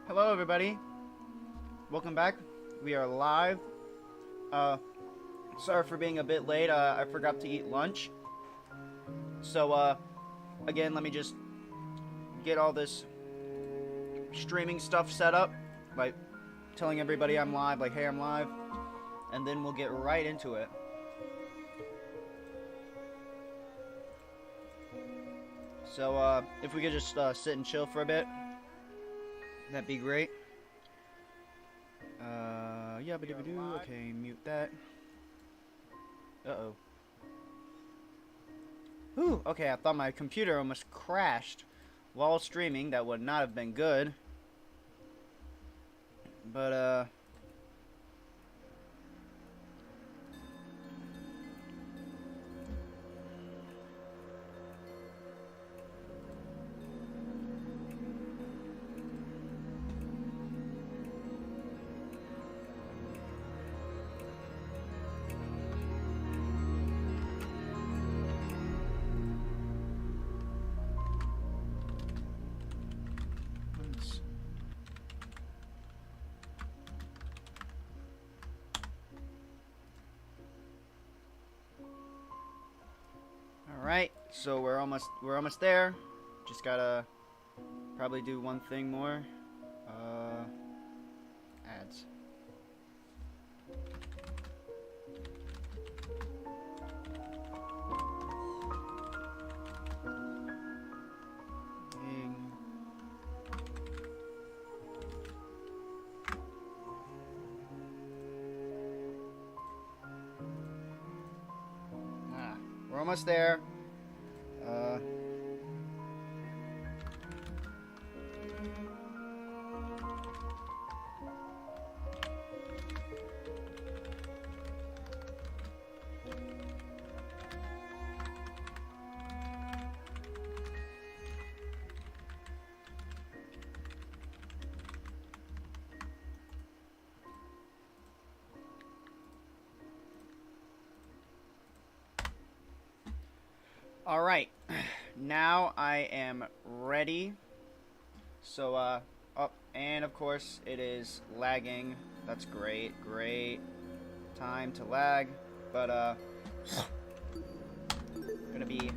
Hello everybody, welcome back. We are live. Sorry for being a bit late. I forgot to eat lunch. So again, let me just get all this streaming stuff set up, like telling everybody I'm live, like hey, I'm live, and then we'll get right into it. So if we could just sit and chill for a bit, that'd be great. Yeah, okay, mute that. Uh-oh. Whew, okay, I thought my computer almost crashed while streaming. That would not have been good. But, alright, so we're almost there. Just gotta probably do one thing more. Ads. We're almost there. Alright, now I am ready. So, oh, and of course it is lagging. That's great, great time to lag. But, gonna be...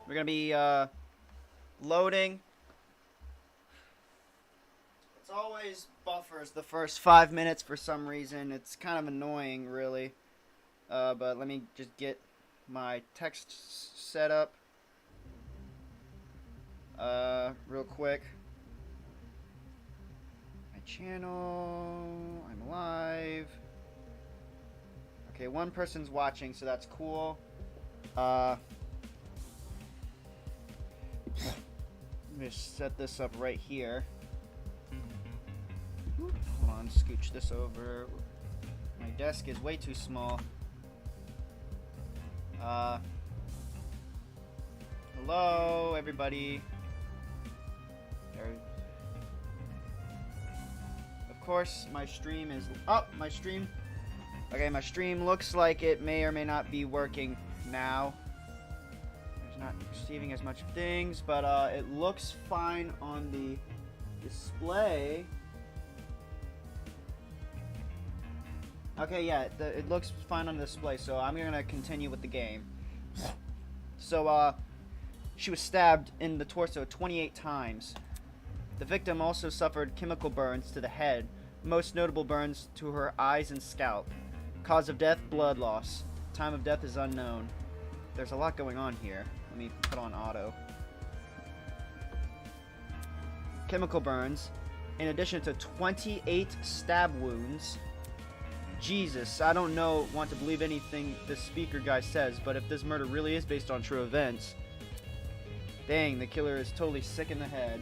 We're gonna be, loading. Always buffers the first 5 minutes for some reason. It's kind of annoying, really. But let me just get my text set up real quick. My channel, I'm live. Okay, one person's watching, so that's cool. Let me just set this up right here. Hold on, scooch this over. My desk is way too small. Hello, everybody. Of course, my stream is up. My stream. Okay, my stream looks like it may or may not be working now. It's not receiving as much things, but it looks fine on the display. Okay, yeah, it looks fine on the display, so I'm gonna continue with the game. So, she was stabbed in the torso 28 times. The victim also suffered chemical burns to the head, most notable burns to her eyes and scalp. Cause of death, blood loss. Time of death is unknown. There's a lot going on here. Let me put on auto. Chemical burns, in addition to 28 stab wounds. Jesus, I don't want to believe anything this speaker guy says, but if this murder really is based on true events, dang, the killer is totally sick in the head.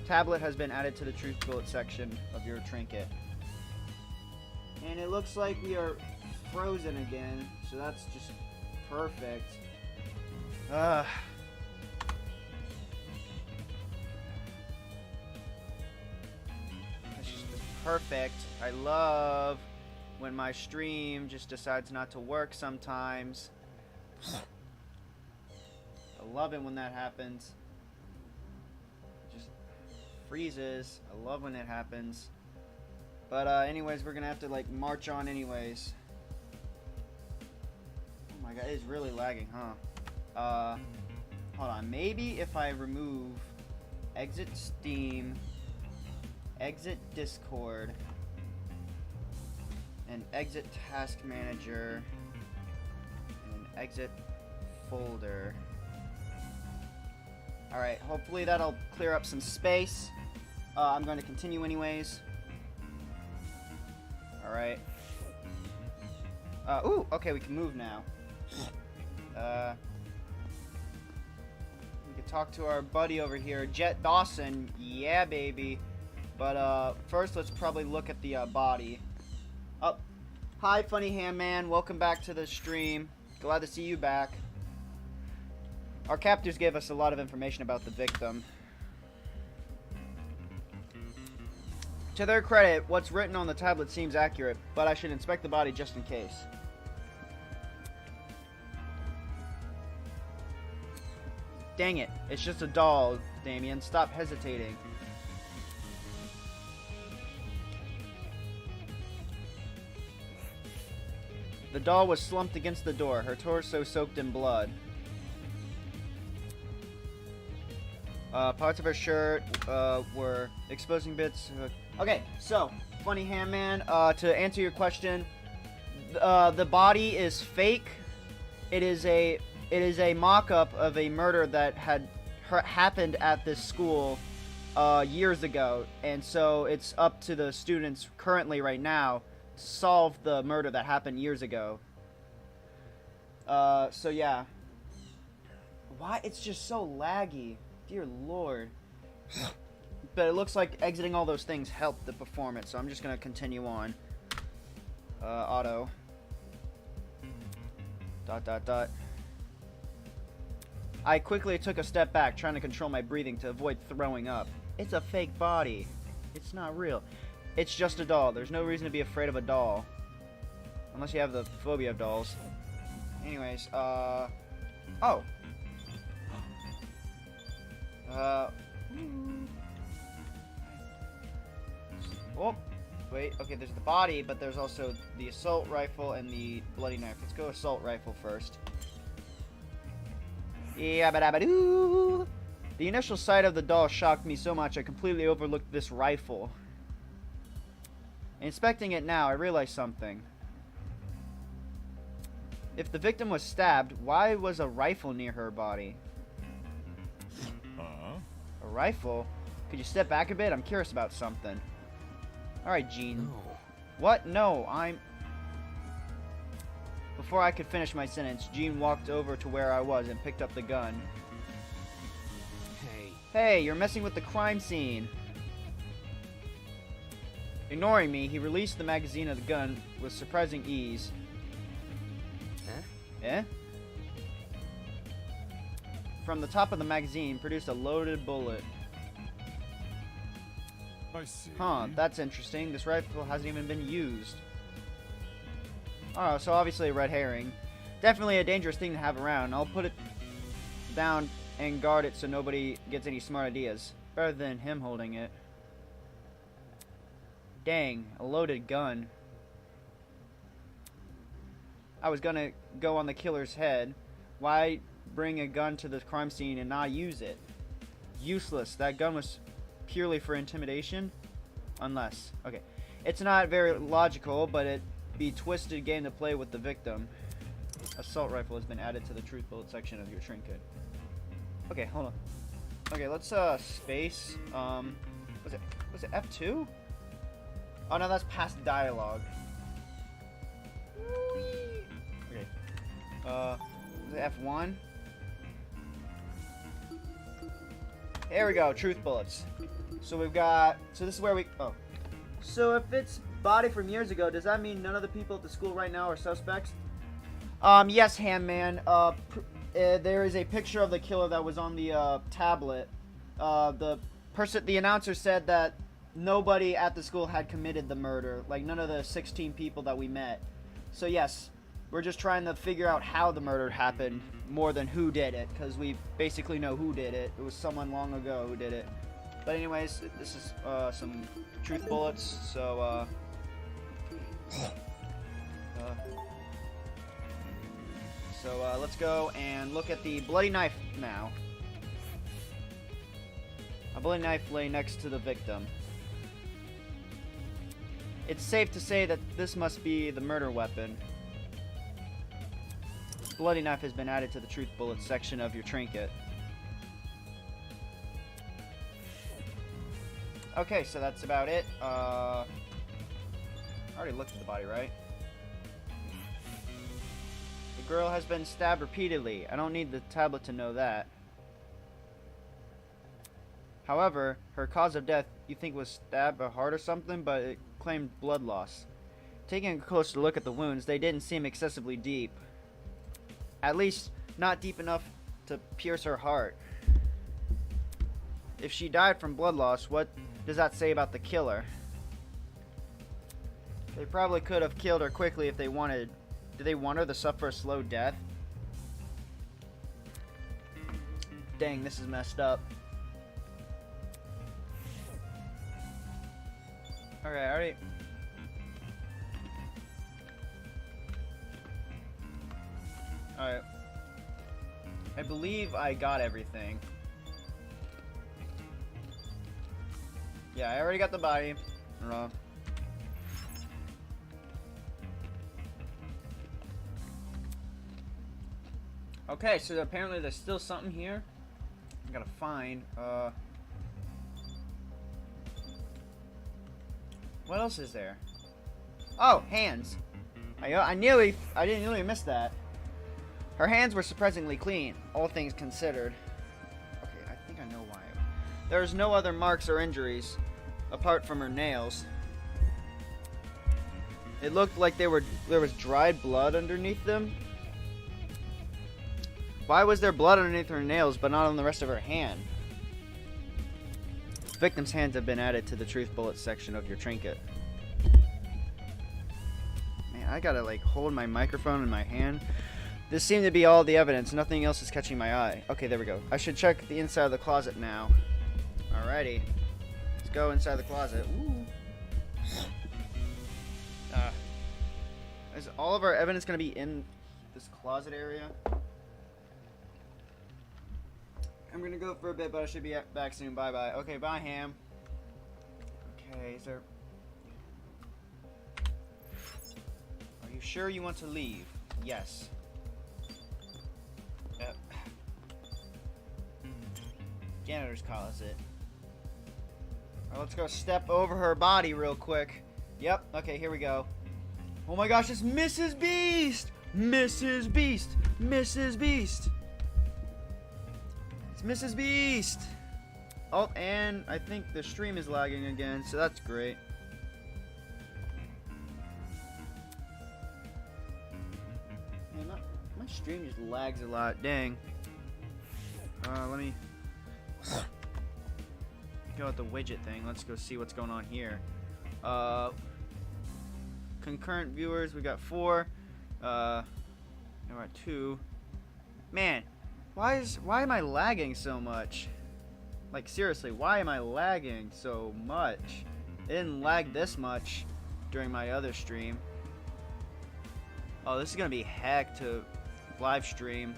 Tablet has been added to the truth bullet section of your trinket. And it looks like we are frozen again, so that's just perfect. Perfect. I love when my stream just decides not to work sometimes. I love it when that happens. It just freezes. I love when it happens. But anyways, we're gonna have to like march on anyways. Oh my god, it is really lagging, huh? Hold on. Maybe if I remove exit Steam, exit Discord, and exit Task Manager, and exit folder. Alright, hopefully that'll clear up some space. I'm going to continue anyways. Alright. Ooh, okay, we can move now. We can talk to our buddy over here, Jet Dawson. Yeah, baby. But, first let's probably look at the, body. Oh, hi, Funny Ham Man. Welcome back to the stream. Glad to see you back. Our captors gave us a lot of information about the victim. To their credit, what's written on the tablet seems accurate, but I should inspect the body just in case. Dang it, it's just a doll, Damien. Stop hesitating. The doll was slumped against the door, her torso soaked in blood. Parts of her shirt were exposing bits. Okay, so, Funny Ham Man, to answer your question, the body is fake. It is a mock-up of a murder that had happened at this school years ago, and so it's up to the students currently right now to solve the murder that happened years ago. So yeah. Why? It's just so laggy. Dear Lord. But it looks like exiting all those things helped the performance, so I'm just gonna continue on. Auto. Dot. I quickly took a step back, trying to control my breathing to avoid throwing up. It's a fake body. It's not real. It's just a doll. There's no reason to be afraid of a doll. Unless you have the phobia of dolls. Anyways, oh. Oh, wait, okay, there's the body, but there's also the assault rifle and the bloody knife. Let's go assault rifle first. Yabba-dabba-doo! The initial sight of the doll shocked me so much I completely overlooked this rifle. Inspecting it now, I realized something. If the victim was stabbed, why was a rifle near her body? A rifle? Could you step back a bit? I'm curious about something. Alright, Gene. No. What? No, Before I could finish my sentence, Gene walked over to where I was and picked up the gun. Hey, you're messing with the crime scene. Ignoring me, he released the magazine of the gun with surprising ease. Eh? From the top of the magazine, produced a loaded bullet. I see. Huh, that's interesting. This rifle hasn't even been used. Oh, so obviously a red herring. Definitely a dangerous thing to have around. I'll put it down and guard it so nobody gets any smart ideas. Better than him holding it. Dang, a loaded gun. I was gonna go on the killer's head. Why bring a gun to the crime scene and not use it? Useless. That gun was purely for intimidation? Unless. Okay. It's not very logical, but it'd be twisted game to play with the victim. Assault rifle has been added to the truth bullet section of your trinket. Okay, hold on. Okay, let's space. Was it F2? Oh no, that's past dialogue. Okay. Was it F1? Here we go, truth bullets. So we've got, so this is where we, oh. So if it's body from years ago, does that mean none of the people at the school right now are suspects? Yes, Ham Man. There is a picture of the killer that was on the tablet. The announcer said that nobody at the school had committed the murder. Like none of the 16 people that we met. So yes, We're just trying to figure out how the murder happened more than who did it, because we basically know who did it. It was someone long ago who did it. But anyways, this is some truth bullets, so let's go and look at the bloody knife now. A bloody knife lay next to the victim. It's safe to say that this must be the murder weapon. Bloody knife has been added to the truth bullets section of your trinket. Okay, so that's about it. I already looked at the body, right? The girl has been stabbed repeatedly. I don't need the tablet to know that. However, her cause of death, you think was stabbed by heart or something, but it claimed blood loss. Taking a closer look at the wounds, they didn't seem excessively deep. At least, not deep enough to pierce her heart. If she died from blood loss, what does that say about the killer? They probably could have killed her quickly if they wanted. Did they want her to suffer a slow death? Dang, this is messed up. Alright, alright. Alright. I believe I got everything. Yeah, I already got the body. Okay, so apparently there's still something here. I gotta find. What else is there? Oh, hands. I didn't nearly miss that. Her hands were surprisingly clean, all things considered. Okay, I think I know why. There's no other marks or injuries, apart from her nails. It looked like there was dried blood underneath them. Why was there blood underneath her nails, but not on the rest of her hand? Victim's hands have been added to the truth bullet section of your trinket. Man, I gotta like hold my microphone in my hand. This seemed to be all the evidence. Nothing else is catching my eye. Okay, there we go. I should check the inside of the closet now. Alrighty. Let's go inside the closet. Ooh. Is all of our evidence gonna be in this closet area? I'm gonna go for a bit, but I should be back soon. Bye bye. Okay, bye, Ham. Okay, is there. Are you sure you want to leave? Yes. Yep. Janitor's closet. Alright, let's go step over her body real quick. Yep, okay, here we go. Oh my gosh, it's Mrs. Beast! Mrs. Beast! Mrs. Beast! It's Mrs. Beast! Oh, and I think the stream is lagging again, so that's great. Man, my stream just lags a lot, dang. Let me go with the widget thing. Let's go see what's going on here. Concurrent viewers, we got 4. There are 2. Man, why am I lagging so much? Like seriously, why am I lagging so much? It didn't lag this much during my other stream. Oh, this is gonna be heck to live stream.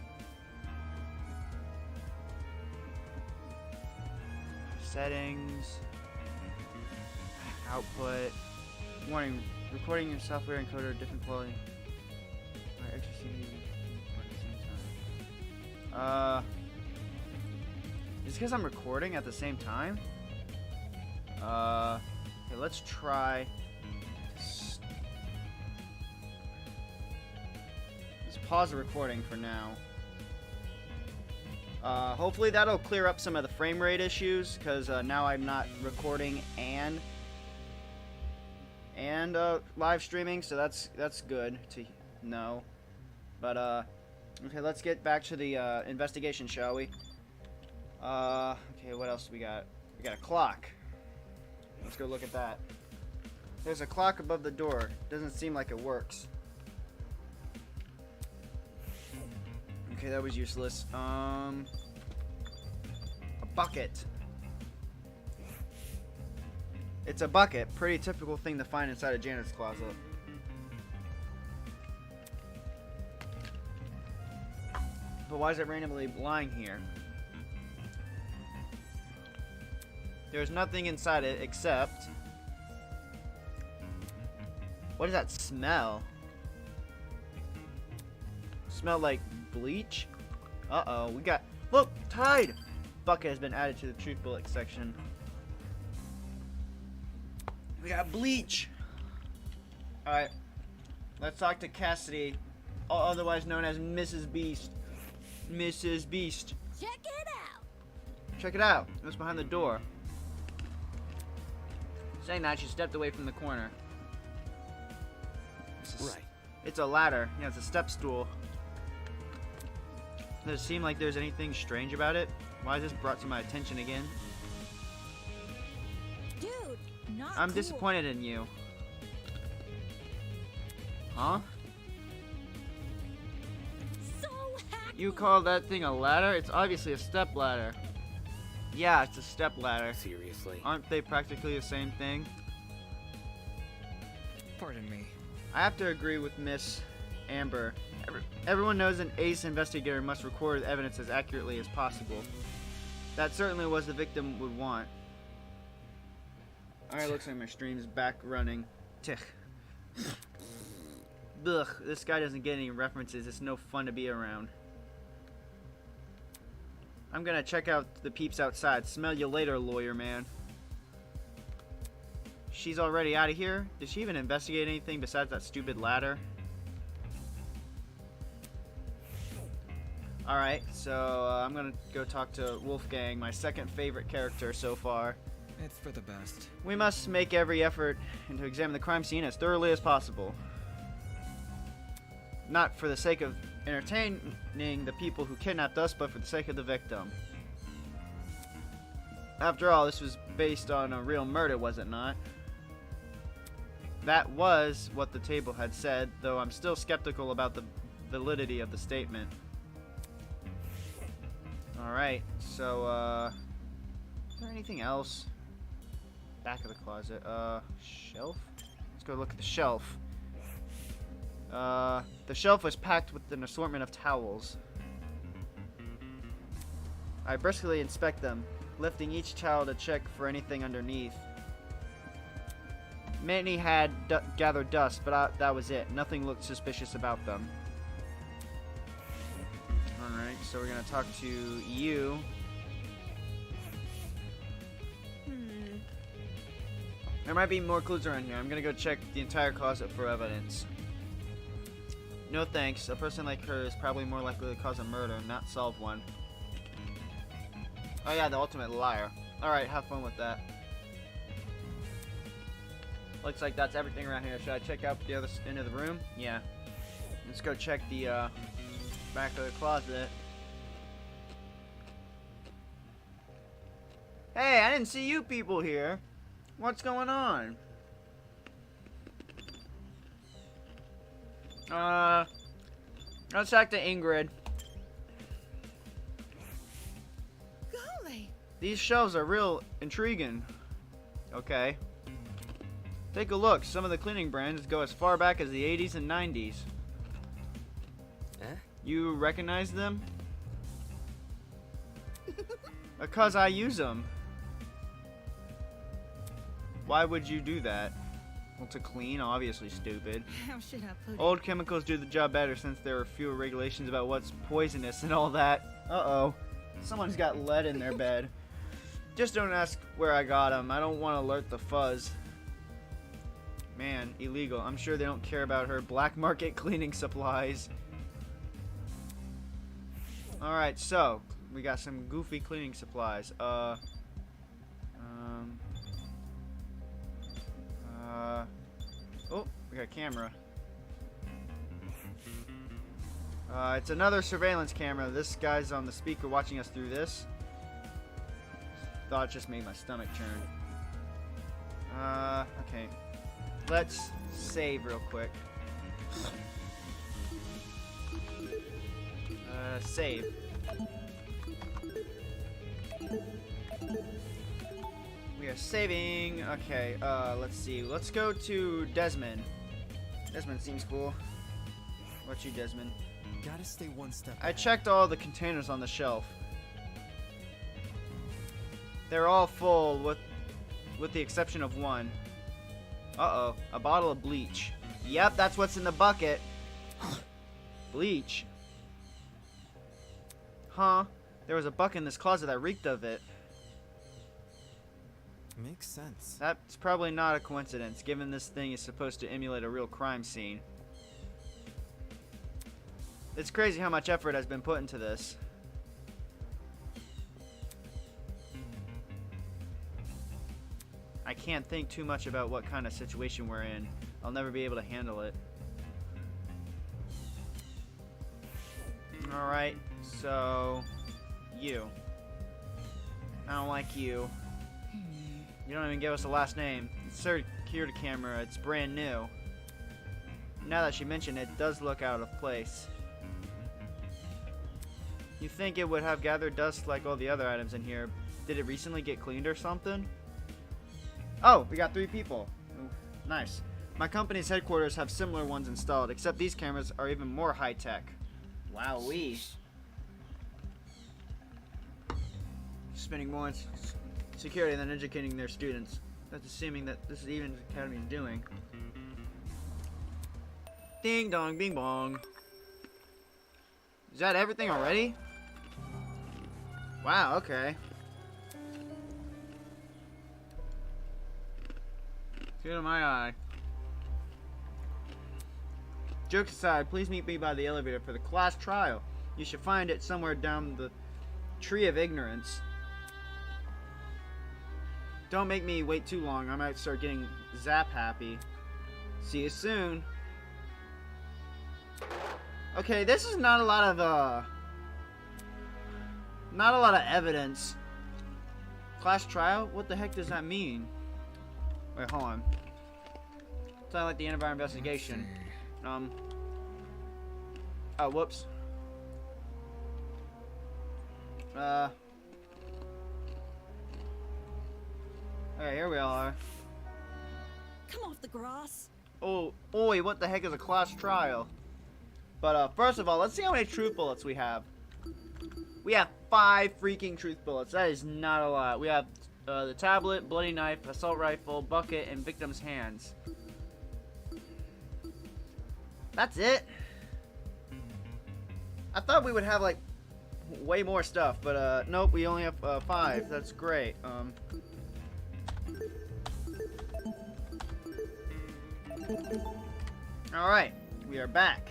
Settings, output, warning, recording your software encoder different quality. Extra CD at the same time. Is it because I'm recording at the same time? Okay, let's try. Let's pause the recording for now. Hopefully that'll clear up some of the frame rate issues, because now I'm not recording and live streaming, so that's good to know. But okay, let's get back to the investigation, shall we? Okay, what else do we got? We got a clock. Let's go look at that. There's a clock above the door. Doesn't seem like it works. Okay, that was useless. A bucket. It's a bucket. Pretty typical thing to find inside a janitor's closet. But why is it randomly lying here? There's nothing inside it except... What does that smell? Smell like bleach? Uh-oh, we got... Look! Tide! Bucket has been added to the truth bullet section. We got bleach! Alright. Let's talk to Cassidy, otherwise known as Mrs. Beast. Mrs. Beast. Check it out! Check it out. It was behind the door. Saying that, she stepped away from the corner. Right. It's a ladder. Yeah, it's a step stool. Does it seem like there's anything strange about it? Why is this brought to my attention again? Dude, not I'm cool. disappointed in you. Huh? So hacky. You call that thing a ladder? It's obviously a step ladder. Yeah, it's a step ladder. Seriously. Aren't they practically the same thing? Pardon me. I have to agree with Miss Amber. Everyone knows an ace investigator must record evidence as accurately as possible. That certainly was the victim would want. Alright, looks like my stream's back running. Tick. Ugh, this guy doesn't get any references. It's no fun to be around. I'm gonna check out the peeps outside. Smell you later, lawyer man. She's already out of here? Did she even investigate anything besides that stupid ladder? Alright, so I'm gonna go talk to Wolfgang, my second favorite character so far. It's for the best. We must make every effort to examine the crime scene as thoroughly as possible. Not for the sake of entertaining the people who kidnapped us, but for the sake of the victim. After all, this was based on a real murder, was it not? That was what the table had said, though I'm still skeptical about the validity of the statement. Alright, so, is there anything else? Back of the closet. Shelf? Let's go look at the shelf. The shelf was packed with an assortment of towels. I briskly inspect them, lifting each towel to check for anything underneath. Many had gathered dust, but that was it. Nothing looked suspicious about them. Alright, so we're gonna talk to you. There might be more clues around here. I'm gonna go check the entire closet for evidence. No thanks. A person like her is probably more likely to cause a murder, not solve one. Oh yeah, the ultimate liar. Alright, have fun with that. Looks like that's everything around here. Should I check out the other end of the room? Yeah. Let's go check the back of the closet. Hey, I didn't see you people here. What's going on? Let's talk to Ingrid. Golly. These shelves are real intriguing. Okay. Take a look. Some of the cleaning brands go as far back as the 80s and 90s. You recognize them? Because I use them. Why would you do that? Well, to clean, obviously stupid. How should I put it? Old chemicals do the job better since there are fewer regulations about what's poisonous and all that. Uh-oh. Someone's got lead in their bed. Just don't ask where I got them. I don't want to alert the fuzz. Man, illegal. I'm sure they don't care about her black market cleaning supplies. Alright, so we got some goofy cleaning supplies. Oh, we got a camera. It's another surveillance camera. This guy's on the speaker watching us through this. Thought it just made my stomach turn. Okay. Let's save real quick. save. We are saving. Okay, let's see. Let's go to Desmond. Desmond seems cool. What about you, Desmond? Gotta stay one step I ahead. checked all the containers on the shelf. They're all full with the exception of one. Uh-oh, a bottle of bleach. Yep, that's what's in the bucket. Bleach. Huh? There was a bucket in this closet that reeked of it. Makes sense. That's probably not a coincidence, given this thing is supposed to emulate a real crime scene. It's crazy how much effort has been put into this. I can't think too much about what kind of situation we're in. I'll never be able to handle it. Alright, so... you. I don't like you. You don't even give us a last name. It's security camera. It's brand new. Now that she mentioned it, it does look out of place. You think it would have gathered dust like all the other items in here. Did it recently get cleaned or something? Oh, we got 3 people. Ooh, nice. My company's headquarters have similar ones installed, except these cameras are even more high-tech. Wowee. Spending more on security than educating their students. That's assuming that this is even the academy is doing. Ding dong, bing bong. Is that everything already? Wow, okay. Tear to my eye. Jokes aside, please meet me by the elevator for the class trial. You should find it somewhere down the tree of ignorance. Don't make me wait too long. I might start getting zap happy. See you soon. Okay, this is not a lot of evidence. Class trial? What the heck does that mean? Wait, hold on. Sound like the end of our investigation. Oh, whoops. Okay, here we are. Come off the grass. Oh, oi, what the heck is a class trial? But, first of all, let's see how many truth bullets we have. We have 5 freaking truth bullets. That is not a lot. We have the tablet, bloody knife, assault rifle, bucket, and victim's hands. That's it? I thought we would have, like, way more stuff, but, nope, we only have 5. That's great. Alright, we are back.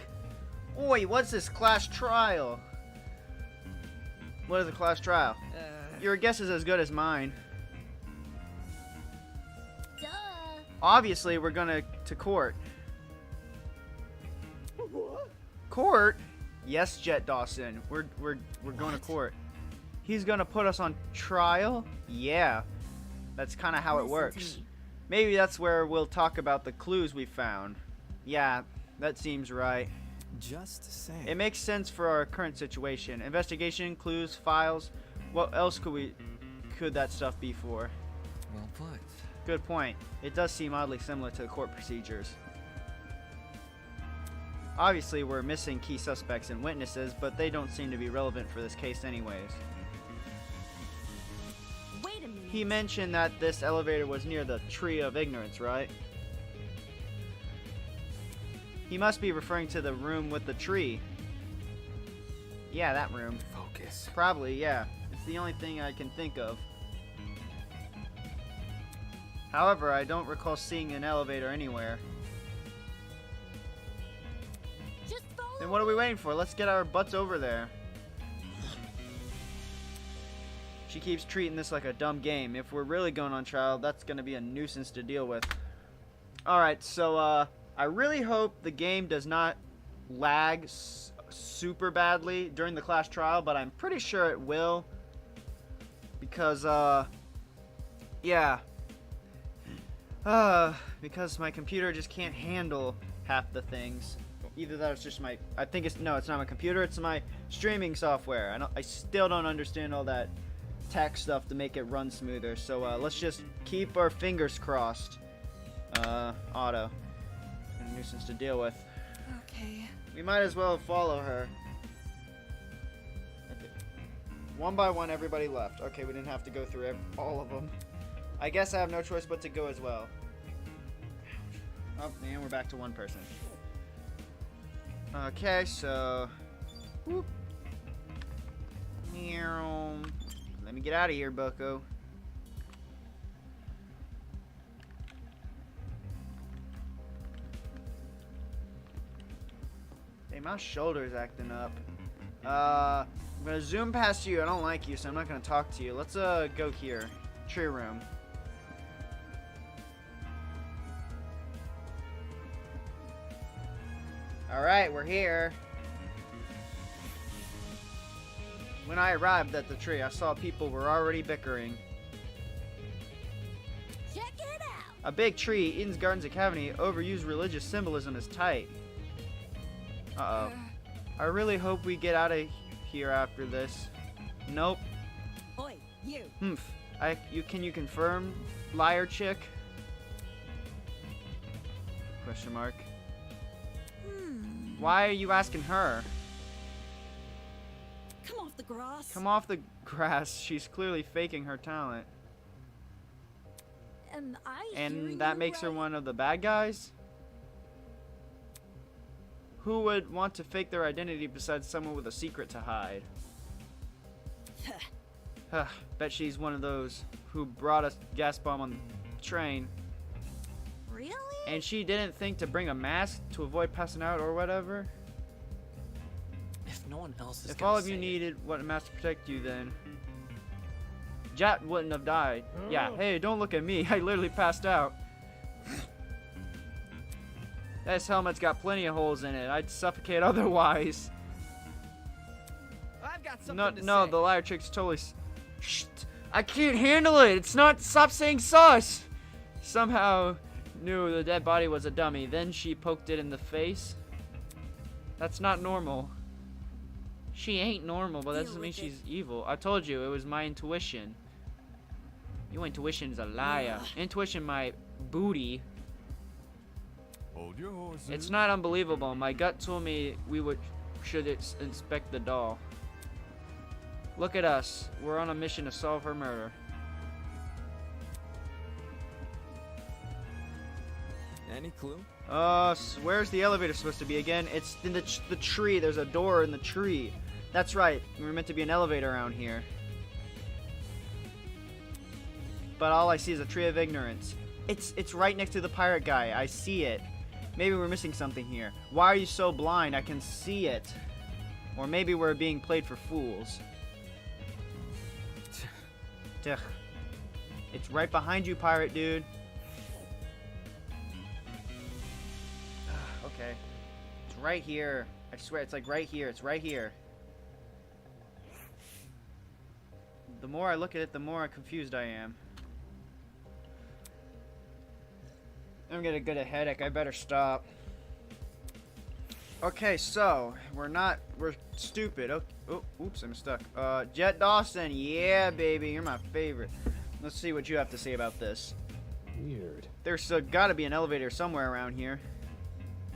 Oi, what's this class trial? What is a class trial? Your guess is as good as mine. Duh. Obviously, we're gonna to court. What? Court? Yes, Jet Dawson. We're going to court. He's gonna put us on trial? Yeah. That's kind of how it Listen to works. me. Maybe that's where we'll talk about the clues we found. Yeah, that seems right. Just saying. It makes sense for our current situation. Investigation, clues, files. What else could that stuff be for? Well put. Good point. It does seem oddly similar to the court procedures. Obviously, we're missing key suspects and witnesses, but they don't seem to be relevant for this case anyways. Wait a minute. He mentioned that this elevator was near the Tree of Ignorance, right? He must be referring to the room with the tree. Yeah, that room. Focus. Probably, yeah. It's the only thing I can think of. However, I don't recall seeing an elevator anywhere. Just follow. Then what are we waiting for? Let's get our butts over there. She keeps treating this like a dumb game. If we're really going on trial, that's going to be a nuisance to deal with. Alright, so, I really hope the game does not lag super badly during the class trial, but I'm pretty sure it will. Because, yeah. Because my computer just can't handle half the things. Either that or it's just my... I think it's... No, it's not my computer. It's my streaming software. I still don't understand all that tech stuff to make it run smoother. So let's just keep our fingers crossed. Auto. A nuisance to deal with. Okay. We might as well follow her. One by one, everybody left. Okay, we didn't have to go through all of them. I guess I have no choice but to go as well. Oh, and we're back to one person. Okay, so... Whoop. Meow. Let me get out of here, bucko. Hey, my shoulder's acting up. I'm gonna zoom past you. I don't like you, so I'm not gonna talk to you. Let's go here. Tree room. Alright, we're here. When I arrived at the tree, I saw people were already bickering. Check it out. A big tree, Eden's Gardens Academy, overused religious symbolism is tight. Uh-oh. I really hope we get out of here after this. Nope. Oi, you. Humph. Can you confirm, liar chick? Question mark. Why are you asking her? Come off the grass. Come off the grass. She's clearly faking her talent. And And that makes her one of the bad guys? Who would want to fake their identity besides someone with a secret to hide? Bet she's one of those who brought a gas bomb on the train. Really? And she didn't think to bring a mask to avoid passing out or whatever? If no one else is If gonna all of you say it, needed a mask to protect you, then Jet wouldn't have died. Yeah, hey, don't look at me. I literally passed out. This helmet's got plenty of holes in it. I'd suffocate otherwise. I've got something No, to no, say. the liar chick's totally... Shh, I can't handle it. It's not... Stop saying sus. Somehow knew the dead body was a dummy. Then she poked it in the face. That's not normal. She ain't normal, but that Deal doesn't mean with it. she's evil. I told you, it was my intuition. Your intuition's a liar. Ugh. Intuition, my booty. Hold your horses. It's not unbelievable. My gut told me should inspect the doll. Look at us. We're on a mission to solve her murder. Any clue? Where's the elevator supposed to be again? It's in the tree. There's a door in the tree. That's right. We're meant to be an elevator around here. But all I see is a tree of ignorance. It's right next to the pirate guy. I see it. Maybe we're missing something here. Why are you so blind? I can see it. Or maybe we're being played for fools. Tch. It's right behind you, pirate dude. Okay. It's right here. I swear, it's like right here. It's right here. The more I look at it, the more confused I am. I'm gonna get a headache. I better stop. Okay, so we're stupid. Oh, oops, I'm stuck. Jet Dawson, yeah, baby, you're my favorite. Let's see what you have to say about this. Weird. There's gotta be an elevator somewhere around here.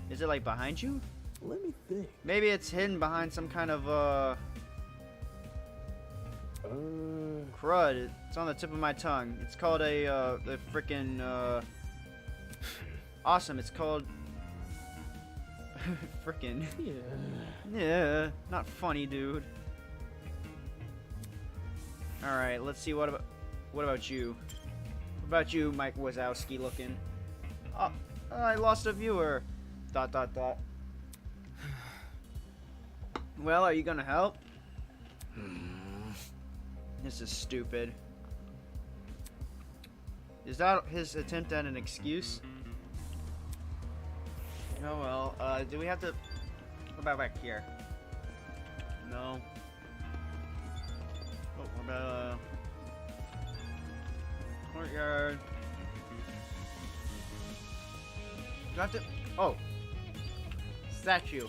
Is it like behind you? Let me think. Maybe it's hidden behind some kind of crud. It's on the tip of my tongue. It's called the frickin' awesome. It's called frickin' yeah. Not funny, dude. All right, let's see. What about you? What about you, Mike Wazowski looking? Oh, I lost a viewer. ... Well, are you gonna help? This is stupid. Is that his attempt at an excuse? Oh well, do we have to... What about back here? No. Oh, what about, courtyard? Do I have to... Oh. statue.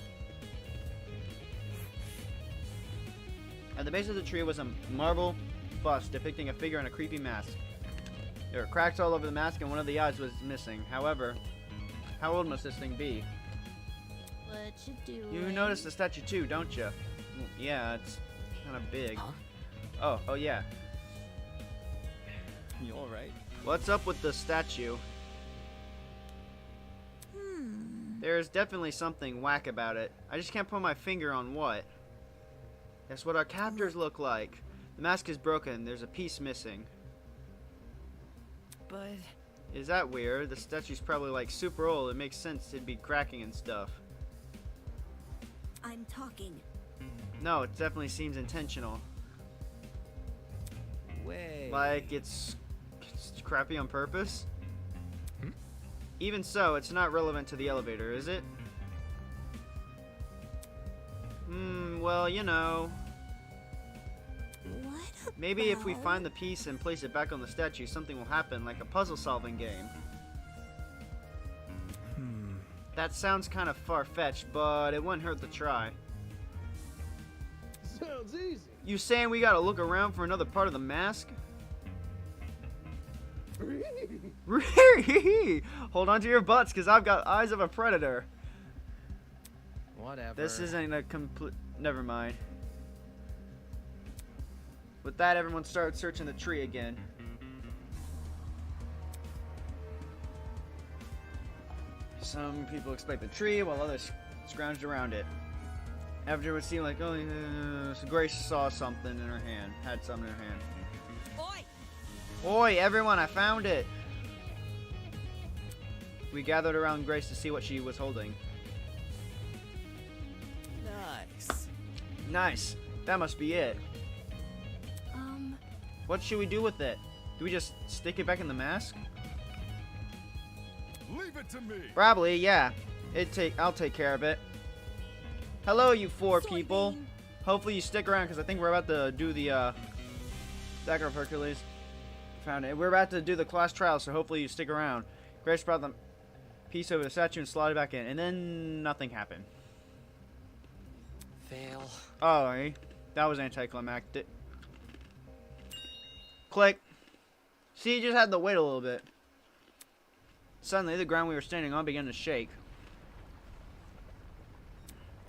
At the base of the tree was a marble bust depicting a figure in a creepy mask. There were cracks all over the mask and one of the eyes was missing. However, how old must this thing be? What you doing? You noticed the statue too, don't you? Yeah, it's kind of big. Huh? Oh yeah. You alright? What's up with the statue? There's definitely something whack about it. I just can't put my finger on what. That's what our captors look like. The mask is broken. There's a piece missing. But... Is that weird? The statue's probably like super old. It makes sense it'd be cracking and stuff. I'm talking. No, it definitely seems intentional. Way. Like it's crappy on purpose. Hmm? Even so, it's not relevant to the elevator, is it? Well, you know. What Maybe if we about- find the piece and place it back on the statue, something will happen, like a puzzle-solving game. That sounds kind of far-fetched, but it wouldn't hurt to try. Sounds easy. You saying we gotta look around for another part of the mask? Hold on to your butts, because I've got eyes of a predator. Whatever. This isn't a complete... Never mind. With that, everyone started searching the tree again. Some people expect the tree, while others scrounged around it. After it would seem like, oh, so Grace saw something in her hand. Had something in her hand. Oi! Oi, everyone, I found it! We gathered around Grace to see what she was holding. Nice. Nice. That must be it. What should we do with it? Do we just stick it back in the mask? Leave it to me. Probably, yeah. I'll take care of it. Hello, you four people. Soybean. Hopefully you stick around, because I think we're about to do the, Dagger of Hercules. Found it. We're about to do the class trial, so hopefully you stick around. Grace brought the piece over the statue and slotted it back in, and then nothing happened. Fail. Oh, eh? That was anticlimactic. Click. See, you just had to wait a little bit. Suddenly, the ground we were standing on began to shake.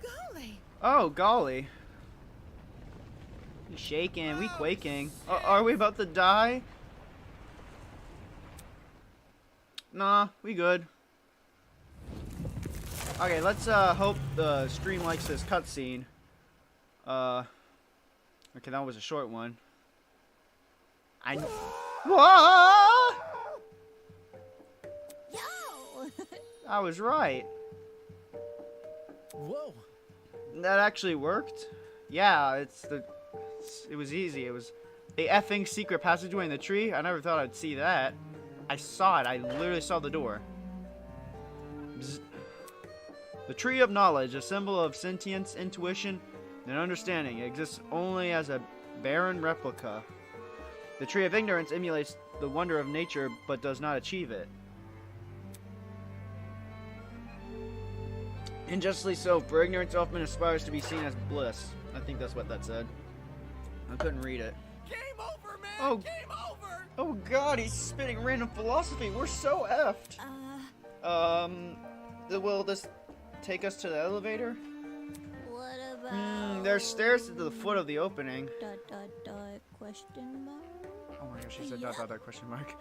Golly! Oh, golly. We shaking, we quaking. Are we about to die? Nah, we good. Okay, let's hope the stream likes this cutscene. Okay, that was a short one. Whoa! Yo! I was right. Whoa. That actually worked. Yeah, it was easy. It was the effing secret passageway in the tree. I never thought I'd see that. I saw it. I literally saw the door. Bzz. The tree of knowledge, a symbol of sentience, intuition, and understanding, exists only as a barren replica. The tree of ignorance emulates the wonder of nature, but does not achieve it. Unjustly so, for ignorance often aspires to be seen as bliss. I think that's what that said. I couldn't read it. Game over, man. Oh. Game over. Oh god, he's spitting random philosophy. We're so effed. Will this take us to the elevator? What about... There's stairs to the foot of the opening. ... question mark? Oh my gosh, she said ... question mark.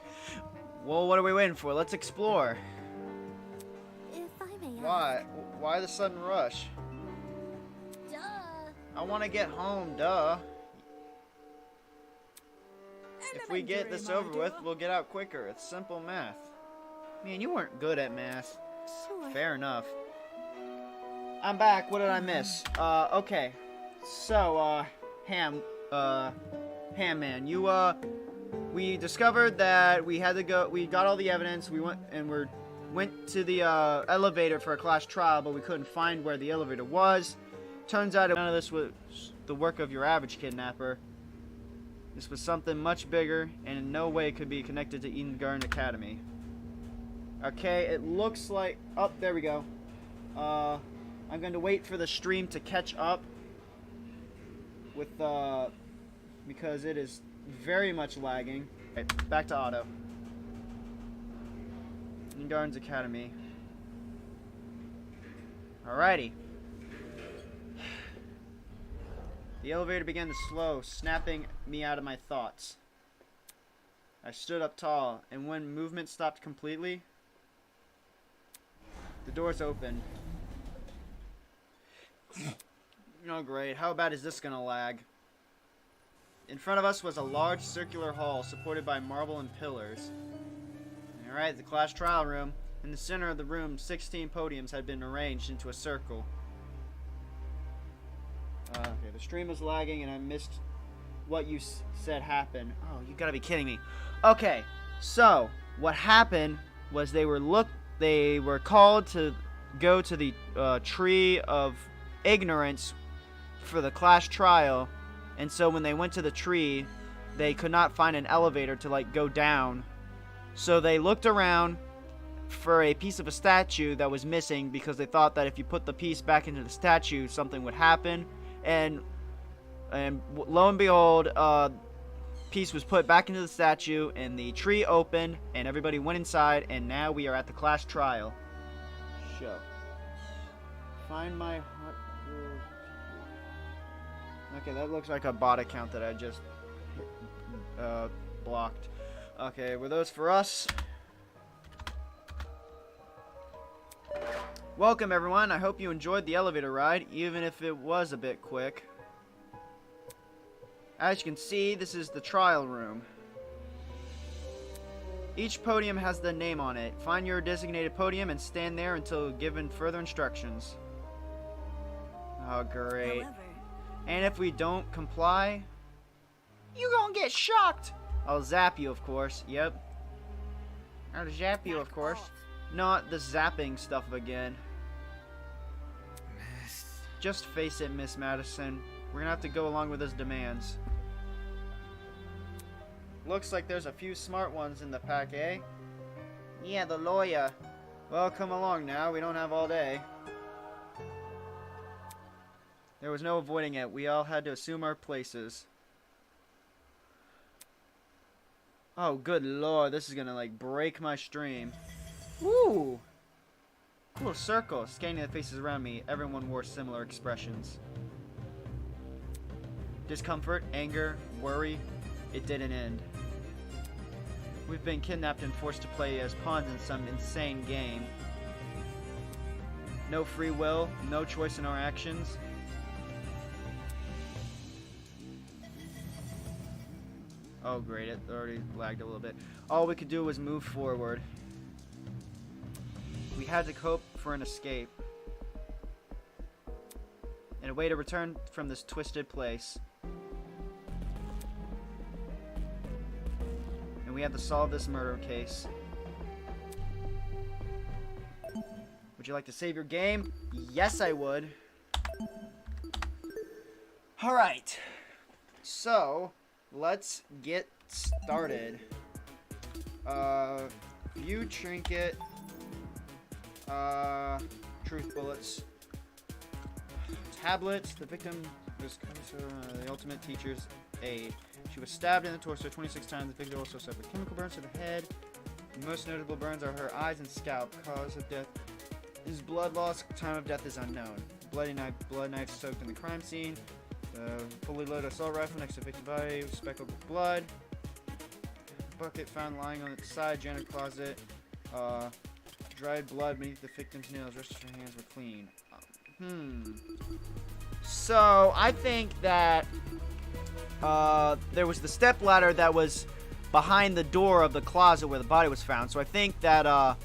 Well, what are we waiting for? Let's explore. If I may Why? ask. Why the sudden rush? Duh! I want to get home, duh. If we get this over with, we'll get out quicker. It's simple math. Man, you weren't good at math. Sure. Fair enough. I'm back. What did I miss? Okay. So, Ham Man, we discovered that we had to go, we got all the evidence, we went to the, elevator for a class trial, but we couldn't find where the elevator was. Turns out none of this was the work of your average kidnapper. This was something much bigger, and in no way could be connected to Eden Garden Academy. Okay, it looks like... Oh, there we go. I'm going to wait for the stream to catch up with, because it is very much lagging. Right, back to auto. In Gardens Academy. Alrighty. The elevator began to slow, snapping me out of my thoughts. I stood up tall, and when movement stopped completely, the doors opened. Oh great, how bad is this gonna lag? In front of us was a large circular hall supported by marble and pillars. Alright, the class trial room. In the center of the room, 16 podiums had been arranged into a circle. Okay, the stream was lagging and I missed what you said happened. Oh, you gotta be kidding me. Okay, so what happened was they were called to go to the tree of ignorance for the class trial, and so when they went to the tree, they could not find an elevator to like go down. So they looked around for a piece of a statue that was missing because they thought that if you put the piece back into the statue, something would happen. And lo and behold, piece was put back into the statue, and the tree opened, and everybody went inside, and now we are at the class trial. Show. Find my hot girl. Okay, that looks like a bot account that I just blocked. Okay, were those for us? Welcome everyone, I hope you enjoyed the elevator ride, even if it was a bit quick. As you can see, this is the trial room. Each podium has the name on it. Find your designated podium and stand there until given further instructions. Oh great. However, And if we don't comply, you gonna get shocked! I'll zap you, of course. Yep. I'll zap you, of course. Not the zapping stuff again. Just face it, Miss Madison. We're gonna have to go along with his demands. Looks like there's a few smart ones in the pack, eh? Yeah, the lawyer. Well, come along now. We don't have all day. There was no avoiding it. We all had to assume our places. Oh, good lord. This is gonna, like, break my stream. Woo! Cool circle. Scanning the faces around me, everyone wore similar expressions. Discomfort, anger, worry. It didn't end. We've been kidnapped and forced to play as pawns in some insane game. No free will, no choice in our actions. Oh great, it already lagged a little bit. All we could do was move forward. We had to hope for an escape. And a way to return from this twisted place. And we had to solve this murder case. Would you like to save your game? Yes, I would. Alright. So, let's get started. View trinket. Truth bullets. Tablets. The victim was the ultimate teacher's aide. She was stabbed in the torso 26 times. The victim also suffered chemical burns to the head. The most notable burns are her eyes and scalp. Cause of death is blood loss. Time of death is unknown. Blood knife soaked in the crime scene. Fully loaded assault rifle next to the victim's body. Speckled with blood. Bucket found lying on its side. Janitor closet. Dried blood beneath the victim's nails. Rest of her hands were clean. So, I think that there was the step ladder that was behind the door of the closet where the body was found. So I think that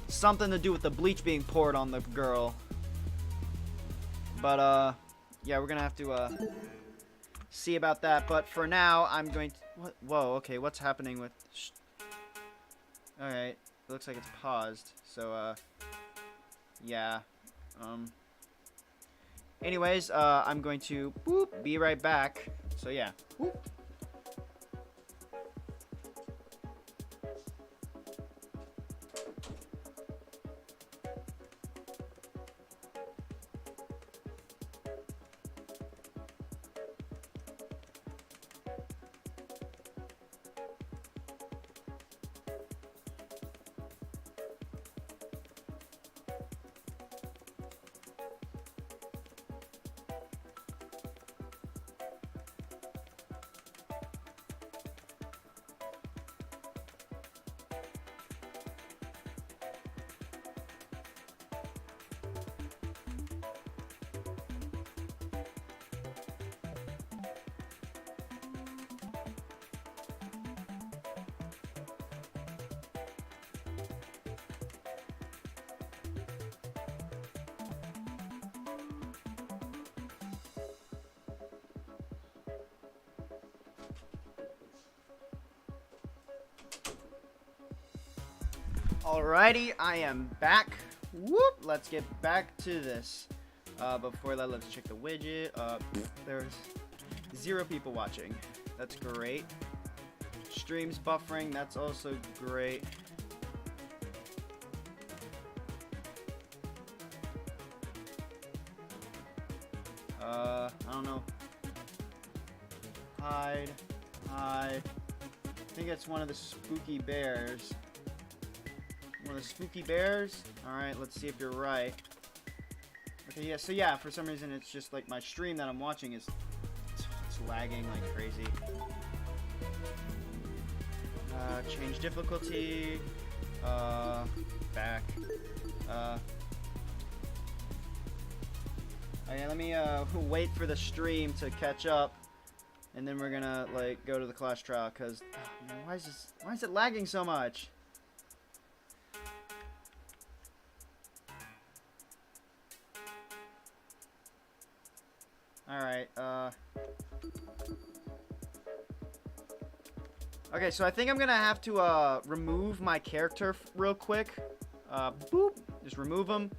something to do with the bleach being poured on the girl. But yeah, we're gonna have to see about that. But for now, I'm going to... Whoa, okay, what's happening with... Alright, it looks like it's paused. So, yeah. Anyways, I'm going to be right back. So, yeah. Boop. Alrighty, I am back. Whoop! Let's get back to this. Before that, let's check the widget. There's 0 people watching. That's great. Streams buffering. That's also great. I don't know. Hide. I think it's one of the spooky bears. One of the spooky bears? Alright, let's see if you're right. Okay, yeah, so yeah, for some reason it's just like my stream that I'm watching is it's lagging like crazy. Change difficulty. Back. Okay, let me wait for the stream to catch up, and then we're gonna like go to the class trial. Cause man, why is it lagging so much? All right. Okay, so I think I'm gonna have to remove my character real quick. Boop. Just remove him.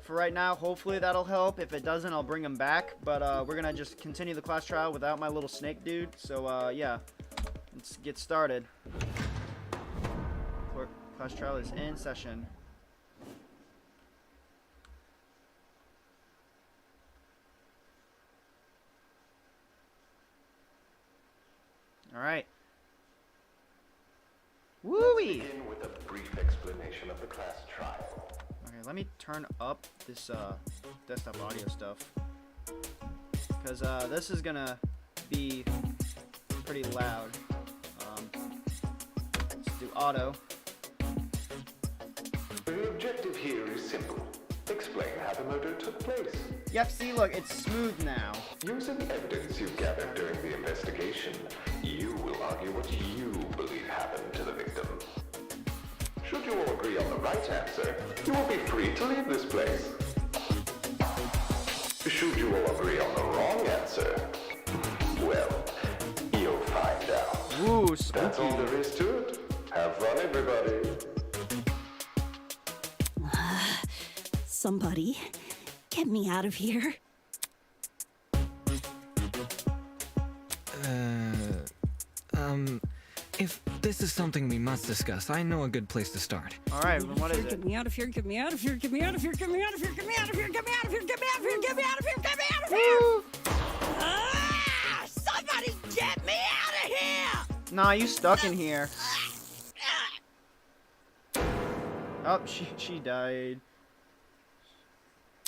For right now, hopefully that'll help. If it doesn't, I'll bring him back. But we're gonna just continue the class trial without my little snake dude. So yeah, let's get started. Class trial is in session. All right. Woo-wee! Begin with a brief explanation of the class trial. Okay, let me turn up this desktop audio stuff, because this is gonna be pretty loud. Let's do auto. The objective here is simple. Explain how the murder took place. Yep, see, look, it's smooth now. Using evidence you've gathered during the investigation, you will argue what you believe happened to the victim. Should you all agree on the right answer, you will be free to leave this place. Should you all agree on the wrong answer, well, you'll find out. Ooh, spooky. That's all there is to it. Have fun, everybody. Somebody, get me out of here. If this is something we must discuss, I know a good place to start. All right, what is it? Get me out of here, get me out of here, get me out of here, get me out of here, get me out of here, get me out of here, get me out of here, get me out of here, get me out of here! Ah! Somebody get me out of here! Nah, you stuck in here. Oh, she died.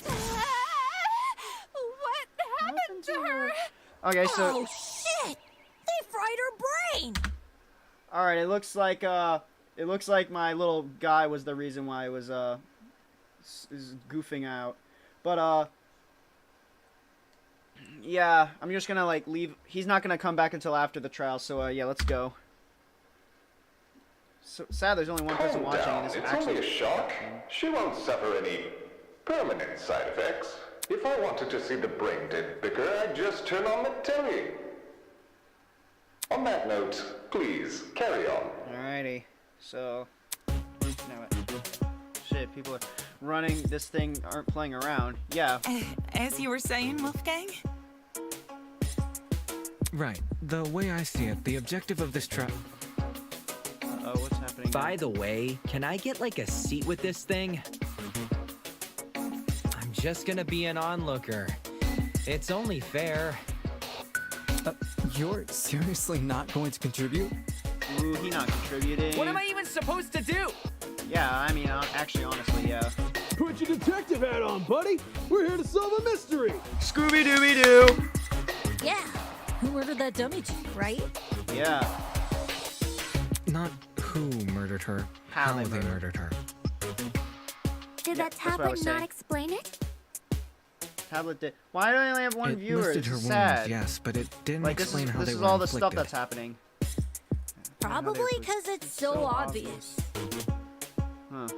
What happened to her? Okay, so Oh shit! They fried her brain! all right, it looks like my little guy was the reason why it was is goofing out. But yeah, I'm just gonna like leave. He's not gonna come back until after the trial. So yeah, let's go. So sad there's only one person Calm watching, down. and this It's actually only a shock. She won't suffer any permanent side effects. If I wanted to see the brain-dead bicker, I'd just turn on the telly. On that note, please, carry on. Alrighty, so now shit, people are running this thing, aren't playing around. Yeah. As you were saying, Wolfgang? Right. The way I see it, the objective of this trial... Oh, what's happening? By the way, can I get like a seat with this thing? I'm just gonna be an onlooker. It's only fair. You're seriously not going to contribute? Ooh, he not contributing. What am I even supposed to do? Yeah, I mean, actually, honestly, yeah. Put your detective hat on, buddy. We're here to solve a mystery. Scooby-Dooby-Doo! Yeah. Who murdered that dummy chick, right? Yeah. Not who murdered her, How how they they murdered her. Did Yeah, that that's what I tablet was not saying. explain it? Tablet did. Why do I only have one It viewer? listed It's her sad. wounds, yes, but it didn't Like, explain how this they is were all the stuff inflicted. that's happening. Probably because it's so obvious. Huh.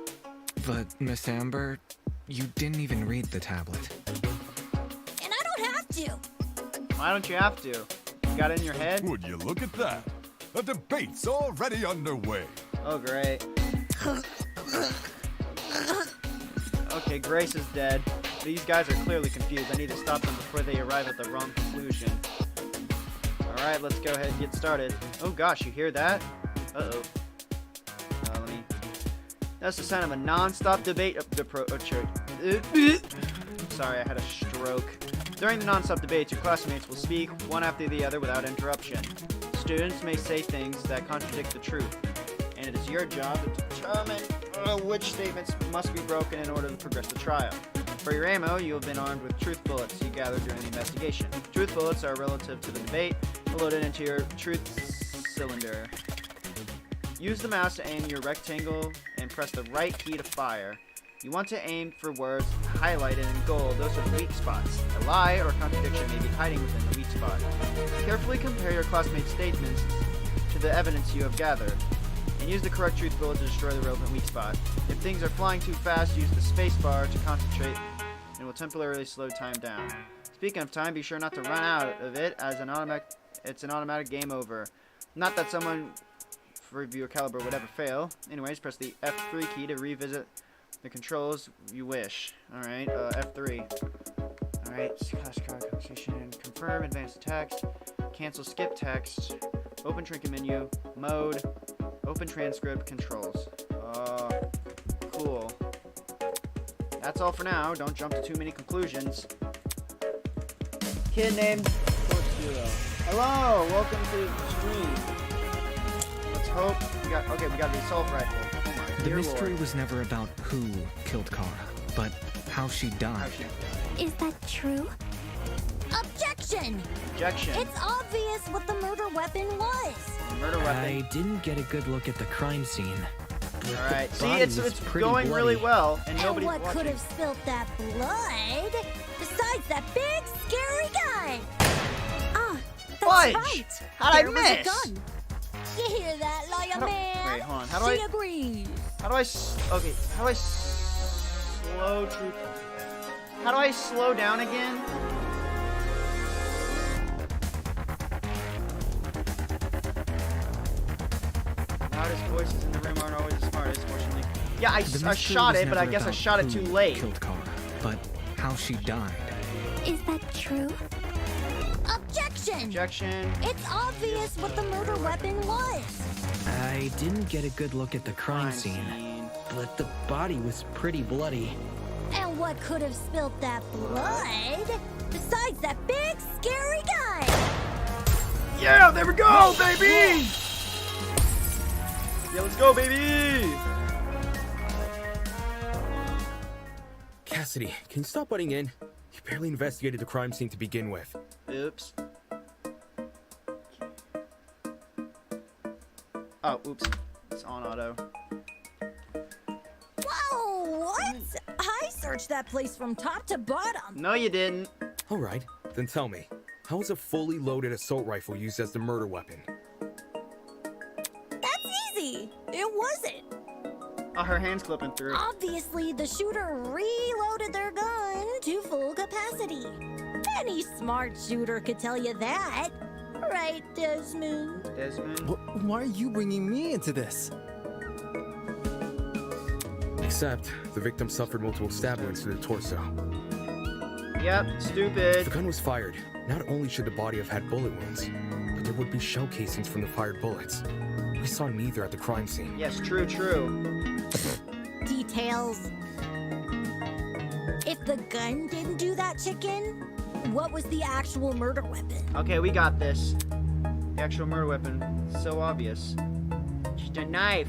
But, Miss Amber, you didn't even read the tablet. And I don't have to. Why don't you have to? You got it in your head? Would you look at that? A debate's already underway. Oh, great. Okay, Grace is dead. These guys are clearly confused. I need to stop them before they arrive at the wrong conclusion. Alright, let's go ahead and get started. Oh gosh, you hear that? Uh-oh. That's the sound of a non-stop debate. Sorry, I had a stroke. During the non-stop debates, your classmates will speak one after the other without interruption. Students may say things that contradict the truth, and it is your job to determine which statements must be broken in order to progress the trial. For your ammo, you have been armed with truth bullets you gathered during the investigation. Truth bullets are relative to the debate, loaded into your truth cylinder. Use the mouse to aim your rectangle and press the right key to fire. You want to aim for words highlighted in gold. Those are weak spots. A lie or contradiction may be hiding within the weak spot. Carefully compare your classmates' statements to the evidence you have gathered, and use the correct truth bullet to destroy the relevant weak spot. If things are flying too fast, use the space bar to concentrate and it will temporarily slow time down. Speaking of time, be sure not to run out of it, as it's an automatic game over. Not that someone for your caliber would ever fail. Anyways, press the F3 key to revisit the controls you wish. Alright, F3. Alright, class card, conversation, confirm, advanced text, cancel skip text, open trinket menu, mode, open transcript, controls. Cool. That's all for now. Don't jump to too many conclusions. Kid named Tortuo. Hello, welcome to the stream. Let's hope we got the assault rifle. Oh my The dear mystery Lord. was never about who killed Kara, but how she died. Is that true? Objection! Objection. It's obvious what the murder weapon was. Murder weapon. I didn't get a good look at the crime scene. Alright, see, body it's was pretty going really bloody. well, and And nobody's what watching. could have spilled that blood? Besides that big, scary gun! Ah, that's Fudge! right. How'd I There was a miss? gun. You hear that, liar man? Wait, hold on. How do She I? agrees. How do I? Okay. How do I slow truth? How do I slow down again? Loudest voices in the room aren't always the smartest, fortunately. Yeah, I The mystery shot was it, but I never guess I about shot it who too late. Killed Kara, but how she died. Is that true? Objection! Objection. It's obvious what the murder weapon was. I didn't get a good look at the crime scene, but the body was pretty bloody. And what could have spilled that blood? Besides that big, scary gun! Yeah, there we go, baby! Yeah, let's go, baby! Cassidy, can you stop butting in? You barely investigated the crime scene to begin with. Oops. Oh, oops. It's on auto. Whoa, what? I searched that place from top to bottom. No, you didn't. All right, then tell me, how was a fully loaded assault rifle used as the murder weapon? That's easy. It wasn't. Oh, her hand's clipping through. Obviously, the shooter reloaded their gun to full capacity. Any smart shooter could tell you that. Right, Desmond? Desmond? Why are you bringing me into this? Except, the victim suffered multiple stab wounds to the torso. Yep, If stupid. the gun was fired, not only should the body have had bullet wounds, but there would be shell casings from the fired bullets. We saw neither at the crime scene. Yes, true, true. Details. If the gun didn't do that, chicken, what was the actual murder weapon? Okay, we got this. The actual murder weapon. So obvious. Just a knife.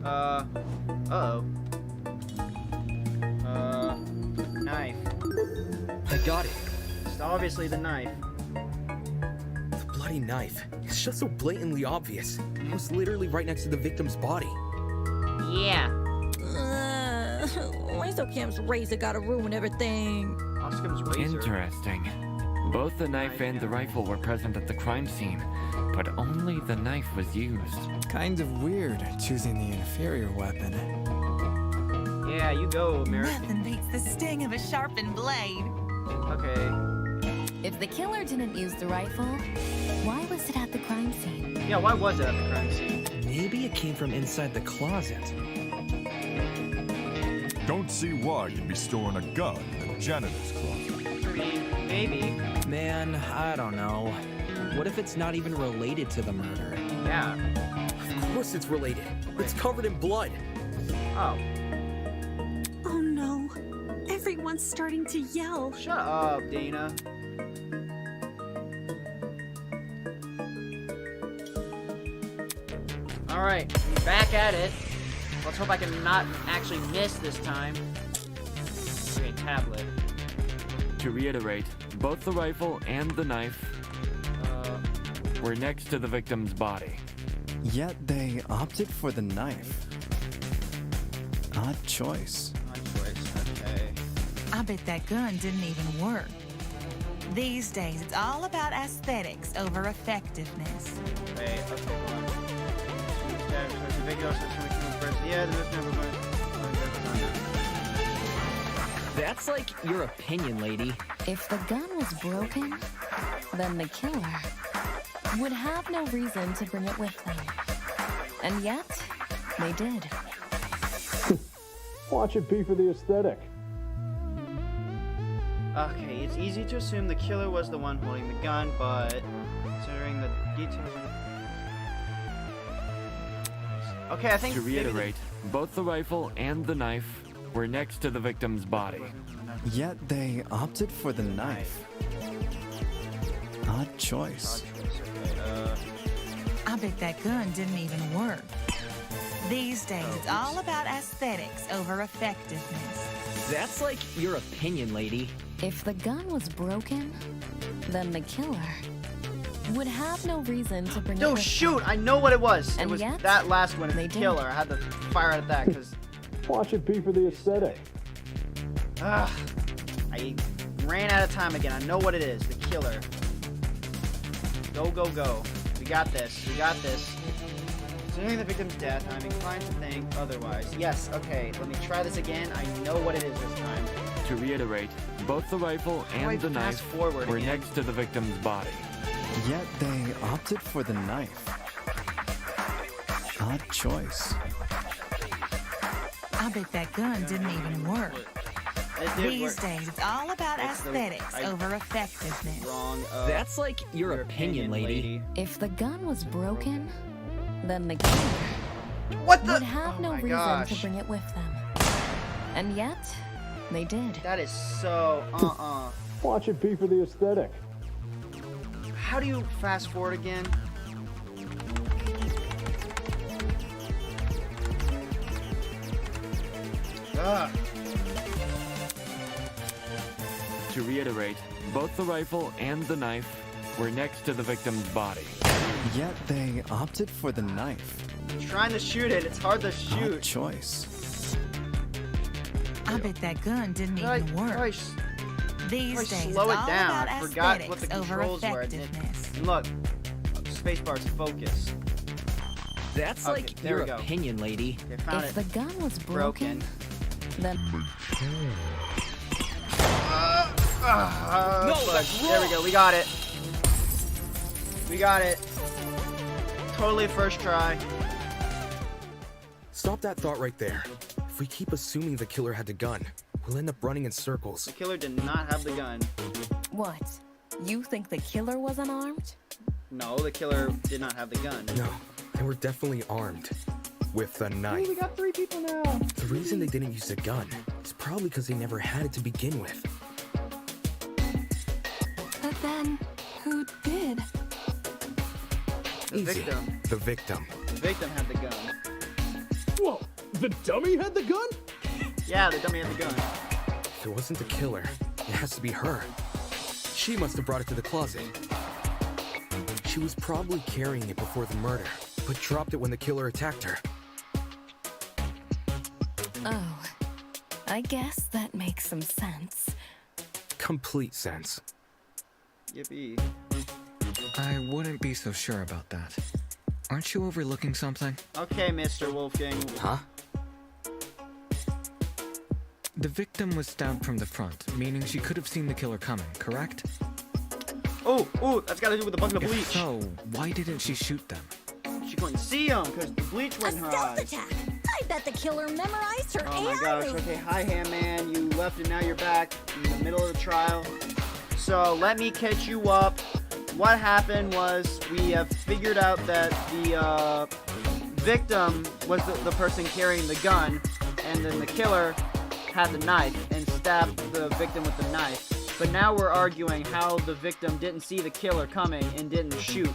Uh-oh. Knife. I got it. It's obviously the knife. The bloody knife. It's just so blatantly obvious. It was literally right next to the victim's body. Yeah. Cam's razor gotta ruin everything. Oscom's razor. Interesting. Both the knife and the rifle were present at the crime scene, but only the knife was used. Kind of weird choosing the inferior weapon. Yeah, you go, American. Nothing beats the sting of a sharpened blade. Okay. If the killer didn't use the rifle, why was it at the crime scene? Yeah, why was it at the crime scene? Maybe it came from inside the closet. Don't see why you'd be storing a gun in the janitor's closet. I mean, maybe. Man, I don't know. What if it's not even related to the murder? Yeah. Of course it's related. It's covered in blood. Oh. Oh no. Everyone's starting to yell. Shut up, Dana. Alright, back at it. Let's hope I can not actually miss this time. Okay, tablet. To reiterate, both the rifle and the knife were next to the victim's body. Yet they opted for the knife. Odd choice. Odd choice, okay. I bet that gun didn't even work. These days, it's all about aesthetics over effectiveness. Wait, okay, yeah, the That's like your opinion, lady. If the gun was broken, then the killer would have no reason to bring it with them. And yet, they did. Watch it be for the aesthetic. Okay, it's easy to assume the killer was the one holding the gun, but considering the details of okay, I think to reiterate, both the rifle and the knife were next to the victim's body. Yet they opted for the knife. Odd choice. I bet that gun didn't even work. These days, it's all about aesthetics over effectiveness. That's like your opinion, lady. If the gun was broken, then the killer would have no reason to bring it No, with shoot! them. I know what it was. And it was yet, that last one. It's they the did. killer. I had to fire at that because. Watch it be for the aesthetic. I ran out of time again. I know what it is. The killer. Go, go, go. We got this. We got this. Considering the victim's death, I'm inclined to think otherwise. Yes, okay. Let me try this again. I know what it is this time. To reiterate, both the rifle How do I and the fast knife forward were again? next to the victim's body. Yet they opted for the knife. Odd choice. I bet that gun didn't even work. It did These work. days, it's all about It's the- aesthetics I- over effectiveness. Wrong. That's like your opinion, lady. If the gun was broken, then the killer What the? would have Oh no my reason gosh. to bring it with them. And yet, they did. That is so Watch it be for the aesthetic. How do you fast forward again? Ugh. To reiterate, both the rifle and the knife were next to the victim's body. Yet they opted for the knife. I'm trying to shoot it. It's hard to Odd shoot. choice. I bet that gun didn't How do even work. These If I days, slow it's it all down, about I forgot what aesthetics the over controls were. And effectiveness. look, spacebar's focus. That's Okay, like there your we go. opinion, lady. Okay, found If it. the gun was broken, then No, Fuck. that's There we wrong. go. We got it. We got it. Totally first try. Stop that thought right there. If we keep assuming the killer had the gun, we'll end up running in circles. The killer did not have the gun. what? You think the killer was unarmed? No, the killer did not have the gun. No, they were definitely armed. With a Hey, knife. we got 3 people now. The reason they didn't use a gun is probably because they never had it to begin with. But then, who did? The Easy. victim. The victim. The victim had the gun. Whoa, the dummy had the gun? Yeah, the dummy had the gun. If it wasn't the killer, it has to be her. She must have brought it to the closet. She was probably carrying it before the murder, but dropped it when the killer attacked her. Oh, I guess that makes some sense. Complete sense. Yippee. I wouldn't be so sure about that. Aren't you overlooking something? Okay, Mr. Wolfgang. Huh? The victim was stabbed from the front, meaning she could have seen the killer coming, correct? Oh, that's got to do with the bucket of If bleach. so, why didn't she shoot them? She she couldn't see him because the bleach went in her Stealth eyes. attack. I bet the killer memorized her Oh my AI gosh, move. okay, hi Ham-Man, you left and now you're back in the middle of the trial. So let me catch you up. What happened was we have figured out that the victim was the person carrying the gun, and then the killer had the knife and stabbed the victim with the knife. But now we're arguing how the victim didn't see the killer coming and didn't shoot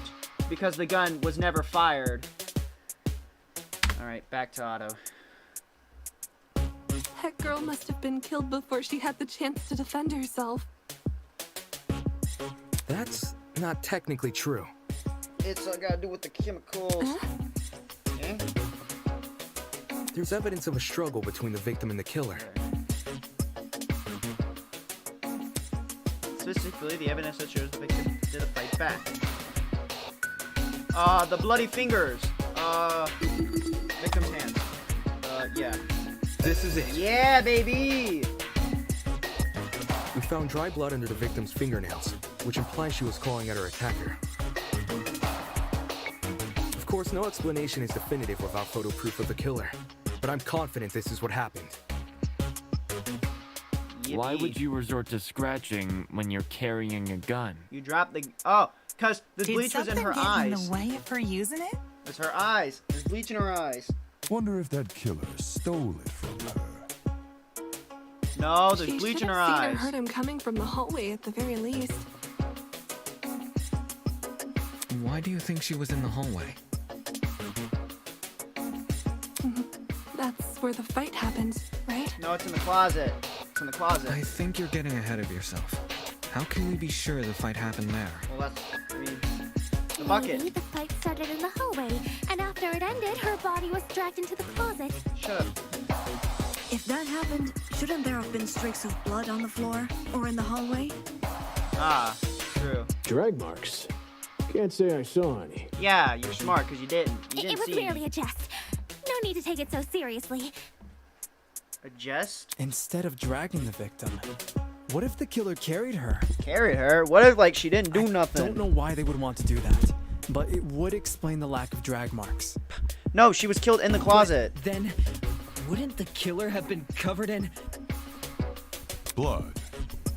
because the gun was never fired. Alright, back to Otto. That girl must have been killed before she had the chance to defend herself. That's not technically true. It's all gotta do with the chemicals. Okay. There's evidence of a struggle between the victim and the killer. Specifically, the evidence that shows the victim did a fight back. The bloody fingers. Victim's hands. Yeah. This is it. Yeah, baby! We found dry blood under the victim's fingernails, which implies she was clawing at her attacker. Of course, no explanation is definitive without photo proof of the killer, but I'm confident this is what happened. Why would you resort to scratching when you're carrying a gun? You dropped the... Oh, because the Did bleach was in her something get in eyes. the way of her using it? It's her eyes. There's bleach in her eyes. Wonder if that killer stole it from her. No, there's She bleach should in her have seen eyes. or heard him coming from the hallway at the very least. Why do you think she was in the hallway? That's where the fight happened, right? No, it's in the closet. It's in the closet. I think you're getting ahead of yourself. How can we be sure the fight happened there? Well, that's... I mean... The bucket. Maybe the fight started in the hallway, and after it ended, her body was dragged into the closet. Shut up. If that happened, shouldn't there have been streaks of blood on the floor or in the hallway? Ah, true. Drag marks. Can't say I saw any. Yeah, you're smart because you didn't. You It didn't was see merely a jest. No need to take it so seriously. a jest. Instead of dragging the victim, what if the killer carried her? Carried her? What if, like, she didn't do nothing? Don't know why they would want to do that, but it would explain the lack of drag marks. No, she was killed in the closet. But then, wouldn't the killer have been covered in... Blood.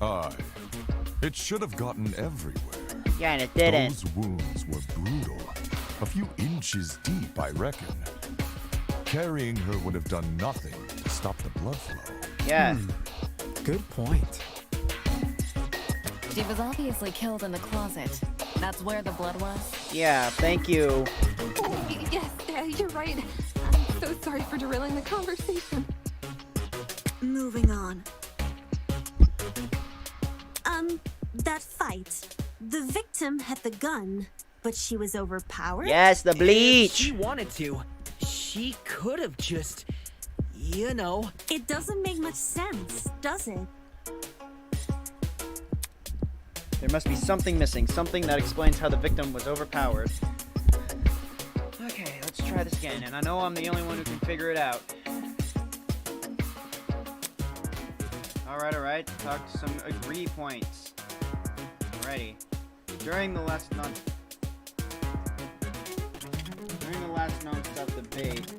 Aye. It should have gotten everywhere. Yeah, and it didn't. Those wounds were brutal. A few inches deep, I reckon. Carrying her would have done nothing to stop the blood flow. Yeah. Good point. She was obviously killed in the closet. That's where the blood was? Yeah, thank you. Oh, yes, you're right. I'm so sorry for derailing the conversation. Moving on. That fight. The victim had the gun, but she was overpowered? Yes, the bleach. If she wanted to, she could have just, you know. It doesn't make much sense, does it? There must be something missing. Something that explains how the victim was overpowered. Okay, let's try this again. And I know I'm the only one who can figure it out. Alright. Talk to some agree points. Alrighty. During the last non-stop debate,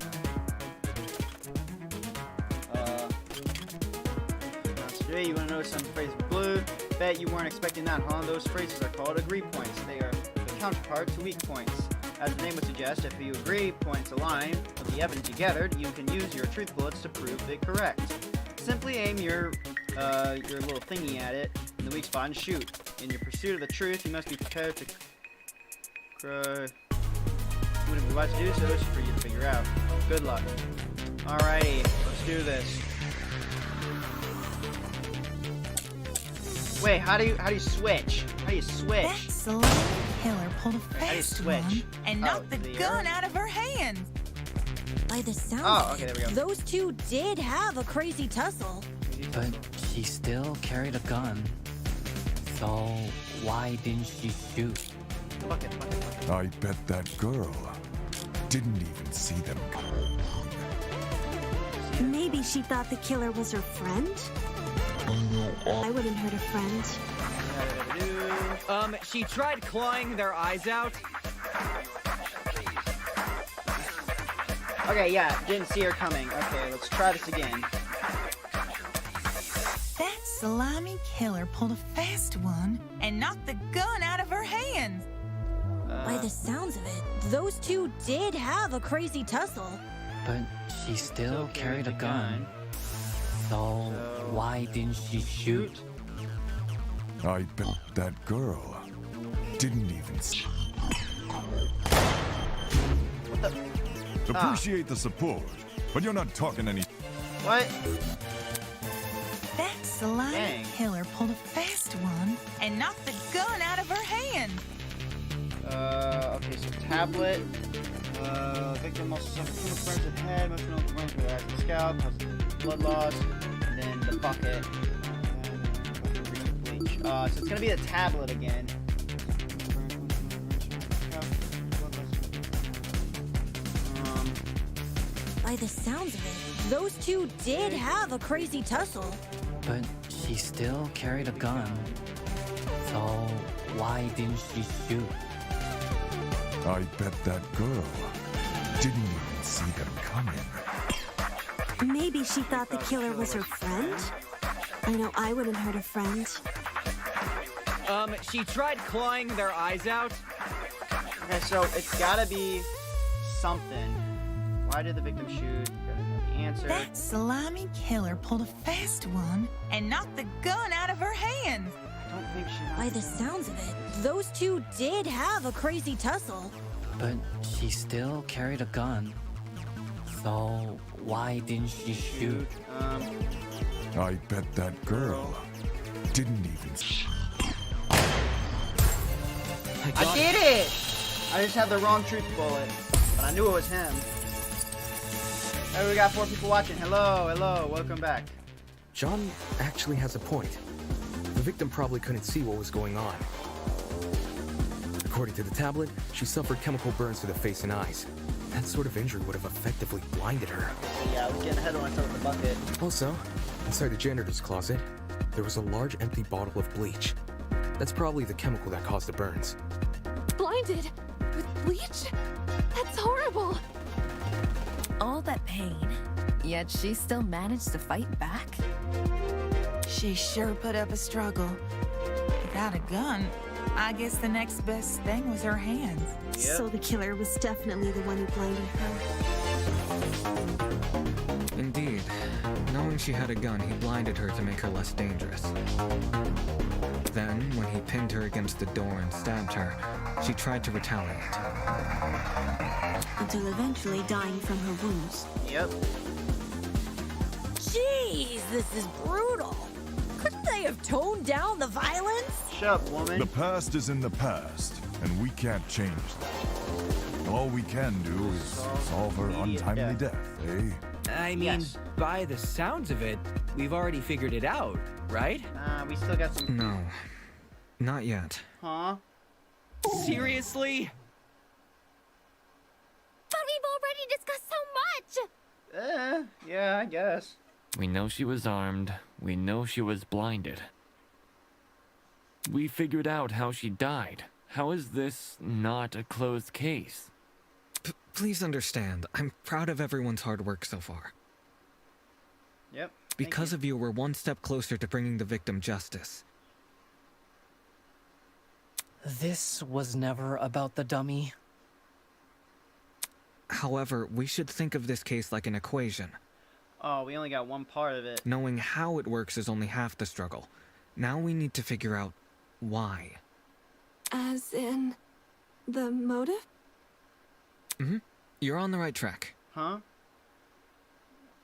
today you want to know some phrase blue? Bet you weren't expecting that, huh? Those phrases are called agree points. They are the counterpart to weak points. As the name would suggest, if you agree points align with the evidence you gathered, you can use your truth bullets to prove it correct. Simply aim your little thingy at it in the weak spot and shoot. In your pursuit of the truth, you must be prepared to wouldn't be wise to do so, it's for you to figure out. Good luck. Alrighty, let's do this. Wait, how do you switch? How do you switch? That slow killer pulled a How do you fast switch? one and knocked the gun out of her hand. By the sound Oh, of okay, it, there we go. those two did have a crazy tussle. But she still carried a gun. So why didn't she shoot? I bet that girl didn't even see them coming. Maybe she thought the killer was her friend? I wouldn't hurt a friend. She tried clawing their eyes out. Okay, yeah, didn't see her coming. Okay, let's try this again. That slimy killer pulled a fast one and knocked the gun out of her hands. By the sounds of it, those two did have a crazy tussle. But she still carried a gun. So why didn't she shoot? I bet that girl didn't even see. What the? Appreciate the support, but you're not talking any. What? That slimy killer pulled a fast one and knocked the gun out of her hands. Okay, so tablet. Victim also suffered chemical burns to the head, emotional burns to the scalp, has blood loss, and then the bucket. Bleach. So it's gonna be the tablet again. By the sounds of it, those two did have a crazy tussle. But she still carried a gun. So why didn't she shoot? I bet that girl didn't even see them coming. Maybe she thought the killer was her friend? I know I wouldn't hurt a friend. She tried clawing their eyes out. Okay, so it's gotta be something. Why did the victim shoot? Gotta know the answer. That slimy killer pulled a fast one and knocked the gun out of her hands. I don't think she. By the sounds of it, those two did have a crazy tussle. But she still carried a gun. So why didn't she shoot? I bet that girl didn't even. I did it! I just had the wrong truth bullet, but I knew it was him. Hey, we got 4 people watching. Hello, hello, welcome back. John actually has a point. The victim probably couldn't see what was going on. According to the tablet, she suffered chemical burns to the face and eyes. That sort of injury would have effectively blinded her. Yeah, I was getting ahead of myself with the bucket. Also, inside the janitor's closet, there was a large empty bottle of bleach. That's probably the chemical that caused the burns. Blinded? With bleach? That's horrible. All that pain, yet she still managed to fight back? She sure put up a struggle. Without a gun, I guess the next best thing was her hands. Yep. So the killer was definitely the one who blinded her. Indeed. Knowing she had a gun, he blinded her to make her less dangerous. Then, when he pinned her against the door and stabbed her, she tried to retaliate. Until eventually dying from her wounds. Yep. Jeez, this is brutal. Couldn't they have toned down the violence? Shut up, woman. The past is in the past, and we can't change that. All we can do is solve her untimely death, eh? I mean, by the sounds of it, we've already figured it out, right? We still got some. No. Not yet. Huh? Seriously? But we've already discussed so much! Yeah, I guess. We know she was armed. We know she was blinded. We figured out how she died. How is this not a closed case? Please understand, I'm proud of everyone's hard work so far. Yep. Because of you, we're one step closer to bringing the victim justice. This was never about the dummy. However, we should think of this case like an equation. Oh, we only got one part of it. Knowing how it works is only half the struggle. Now we need to figure out why. As in, the motive? Mm-hmm. You're on the right track. Huh?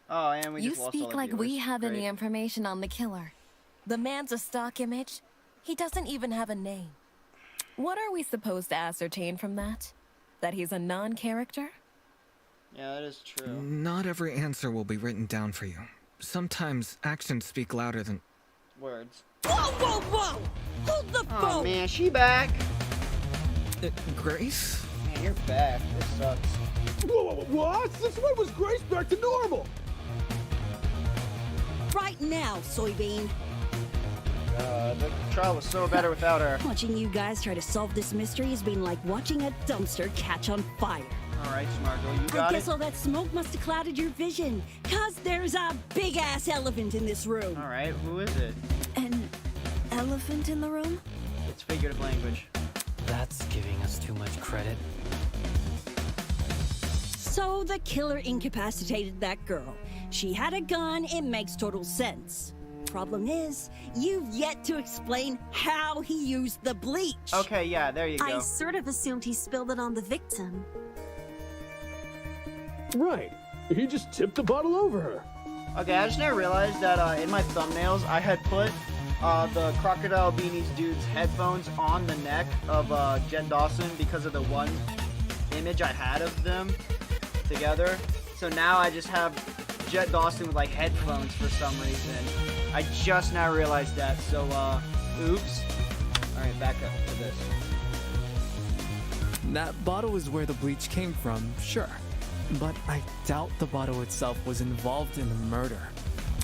Oh, and we You just lost all speak the like we viewers. have any Great. information on the killer. The man's a stock image. He doesn't even have a name. What are we supposed to ascertain from that? That he's a non-character? Yeah, that is true. Not every answer will be written down for you. Sometimes actions speak louder than Words. Whoa, whoa, whoa! Hold the phone! Oh man, she back. Grace? Man, you're back. This sucks. Whoa, what? Since when was Grace back to normal? Right now, soybean. The trial was so better without her. Watching you guys try to solve this mystery has been like watching a dumpster catch on fire. Alright, smart girl, you I got guess it? all that smoke must have clouded your vision. Cause there's a big-ass elephant in this room. Alright, who is it? An elephant in the room? It's figurative language. That's giving us too much credit. So the killer incapacitated that girl. She had a gun, it makes total sense. Problem is, you've yet to explain how he used the bleach. Okay, yeah, there you go. I sort of assumed he spilled it on the victim. Right. He just tipped the bottle over her. Okay, I just now realized that in my thumbnails, I had put the Crocodile Beanies dude's headphones on the neck of Jet Dawson because of the one image I had of them together. So now I just have Jet Dawson with like headphones for some reason. I just now realized that, so oops. Alright, back up to this. That bottle is where the bleach came from, sure. But I doubt the bottle itself was involved in the murder.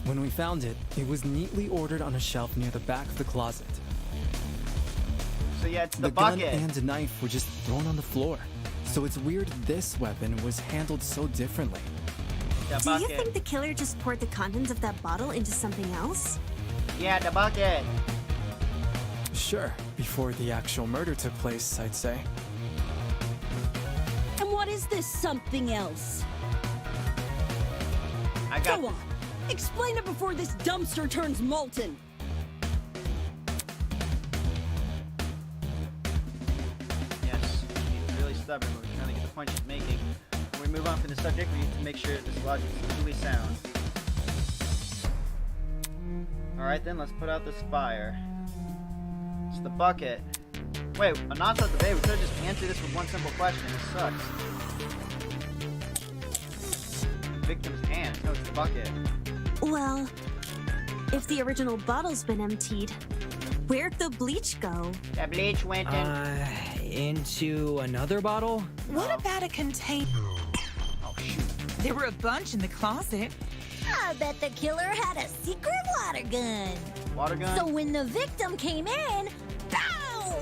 When we found it, it was neatly ordered on a shelf near the back of the closet. So yeah, it's the gun bucket. and a knife were just thrown on the floor. So it's weird this weapon was handled so differently. The Do you bucket. think the killer just poured the contents of that bottle into something else? Yeah, the bucket. Sure, before the actual murder took place, I'd say. And what is this something else? I got Go on. Explain it before this dumpster turns molten. Yes, he's really stubborn, but we're trying to get the point she's making. When we move on from the subject, we need to make sure this logic is truly sound. Alright then, let's put out this fire. It's the bucket. Wait, a nonstop debate. We could have just answered this with one simple question. This sucks. Victim's hand. No, it's the bucket. Well, if the original bottle's been emptied, where'd the bleach go? The bleach went in. Into another bottle? What about a container? Oh, shoot. There were a bunch in the closet. I bet the killer had a secret water gun. Water gun? So when the victim came in, pow!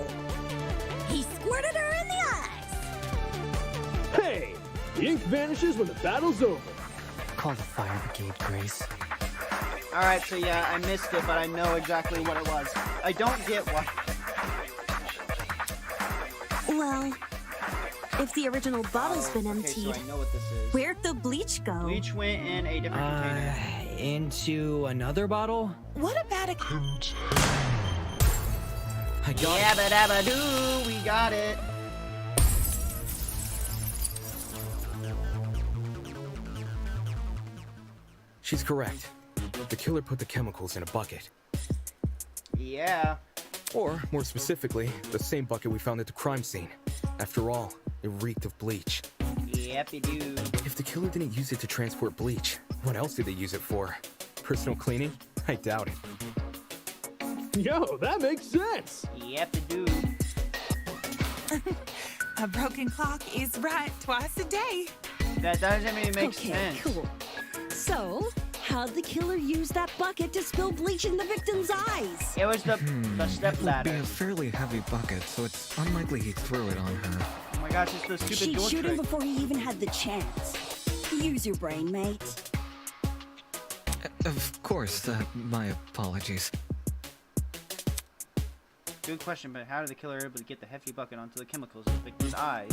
He squirted her in the eyes. Hey! The ink vanishes when the battle's over. Call the fire brigade, Grace. Alright, so yeah, I missed it, but I know exactly what it was. I don't get why. Well, if the original bottle's been Okay, emptied, so I know what this is. where'd the bleach go? Bleach went in a different container. Into another bottle? What about a I got it. Yabba dabba doo, we got it. She's correct. The killer put the chemicals in a bucket. Yeah. Or, more specifically, the same bucket we found at the crime scene. After all, it reeked of bleach. Yep, you do. If the killer didn't use it to transport bleach, what else did they use it for? Personal cleaning? I doubt it. Yo, that makes sense. Yep, you do. A broken clock is right twice a day. That doesn't really make Okay, sense. cool. So, how'd the killer use that bucket to spill bleach in the victim's eyes? It was the step It would be ladder. a fairly heavy bucket, so it's unlikely he threw it on her. Oh my gosh, it's the stupid She'd door shoot him trick. before he even had the chance. Use your brain, mate. Of course, my apologies. Good question, but how did the killer able to get the hefty bucket onto the chemicals in the victim's eyes?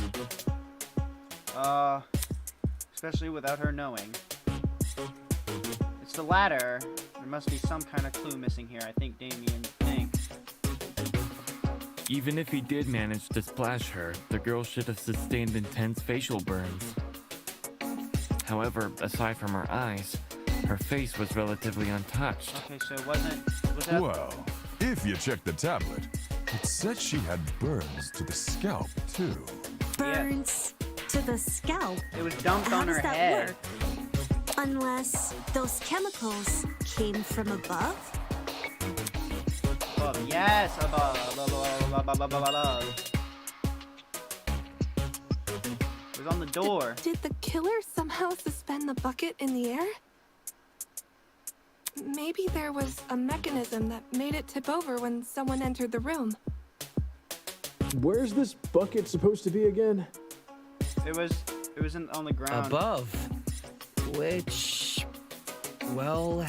Especially without her knowing. It's the ladder. There must be some kind of clue missing here, I think Damien thinks. Even if he did manage to splash her, the girl should have sustained intense facial burns. However, aside from her eyes, her face was relatively untouched. Okay, so it wasn't... Was that... Well, if you check the tablet, it said she had burns to the scalp, too. Burns to the scalp? It was dumped How on does her that head. work? Unless those chemicals came from above? Above, yes, above, above. It was on the door. Did the killer somehow suspend the bucket in the air? Maybe there was a mechanism that made it tip over when someone entered the room. Where's this bucket supposed to be again? It was It was on the ground. Above. Which, well,